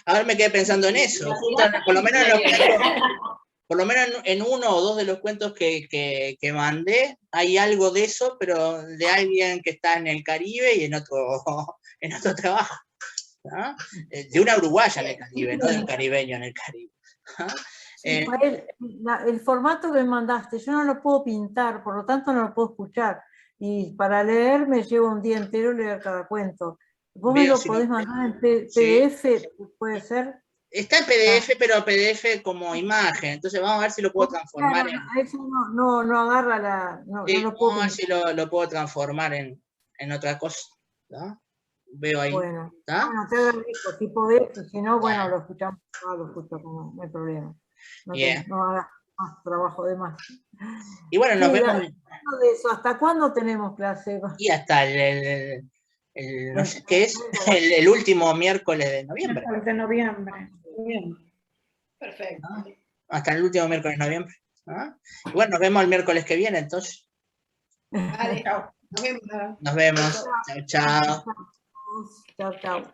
Speaker 1: A ver, me quedé pensando en eso. Por lo menos en uno o dos de los cuentos que mandé, hay algo de eso, pero de alguien que está en el Caribe y en otro trabajo, ¿no? De una uruguaya en el Caribe, no de un caribeño en el Caribe.
Speaker 4: Sí, el formato que me mandaste, yo no lo puedo pintar, por lo tanto no lo puedo escuchar. Y para leer me llevo un día entero leer cada cuento. ¿Vos me lo podés mandar en PDF? ¿Puede ser?
Speaker 1: Está en PDF, pero PDF como imagen, entonces vamos a ver si lo puedo transformar en...
Speaker 4: Eso no agarra la... No lo puedo
Speaker 1: vamos a ver si lo puedo transformar en otra cosa, ¿no? Veo ahí.
Speaker 4: Bueno, te agradezco, si podés, si no, bueno, lo escuchamos, lo escucho, no hay problema. No hagas más trabajo de más.
Speaker 1: Y bueno, nos vemos.
Speaker 4: De eso, ¿hasta cuándo tenemos clase?
Speaker 1: Y hasta no sé qué es, el último miércoles de noviembre.
Speaker 6: De noviembre.
Speaker 3: Perfecto.
Speaker 1: ¿No? Hasta el último miércoles de noviembre. ¿No? Y bueno, nos vemos el miércoles que viene, entonces.
Speaker 3: Vale, nos vemos.
Speaker 1: Nos vemos. Chao, chao.
Speaker 4: Chao, chao.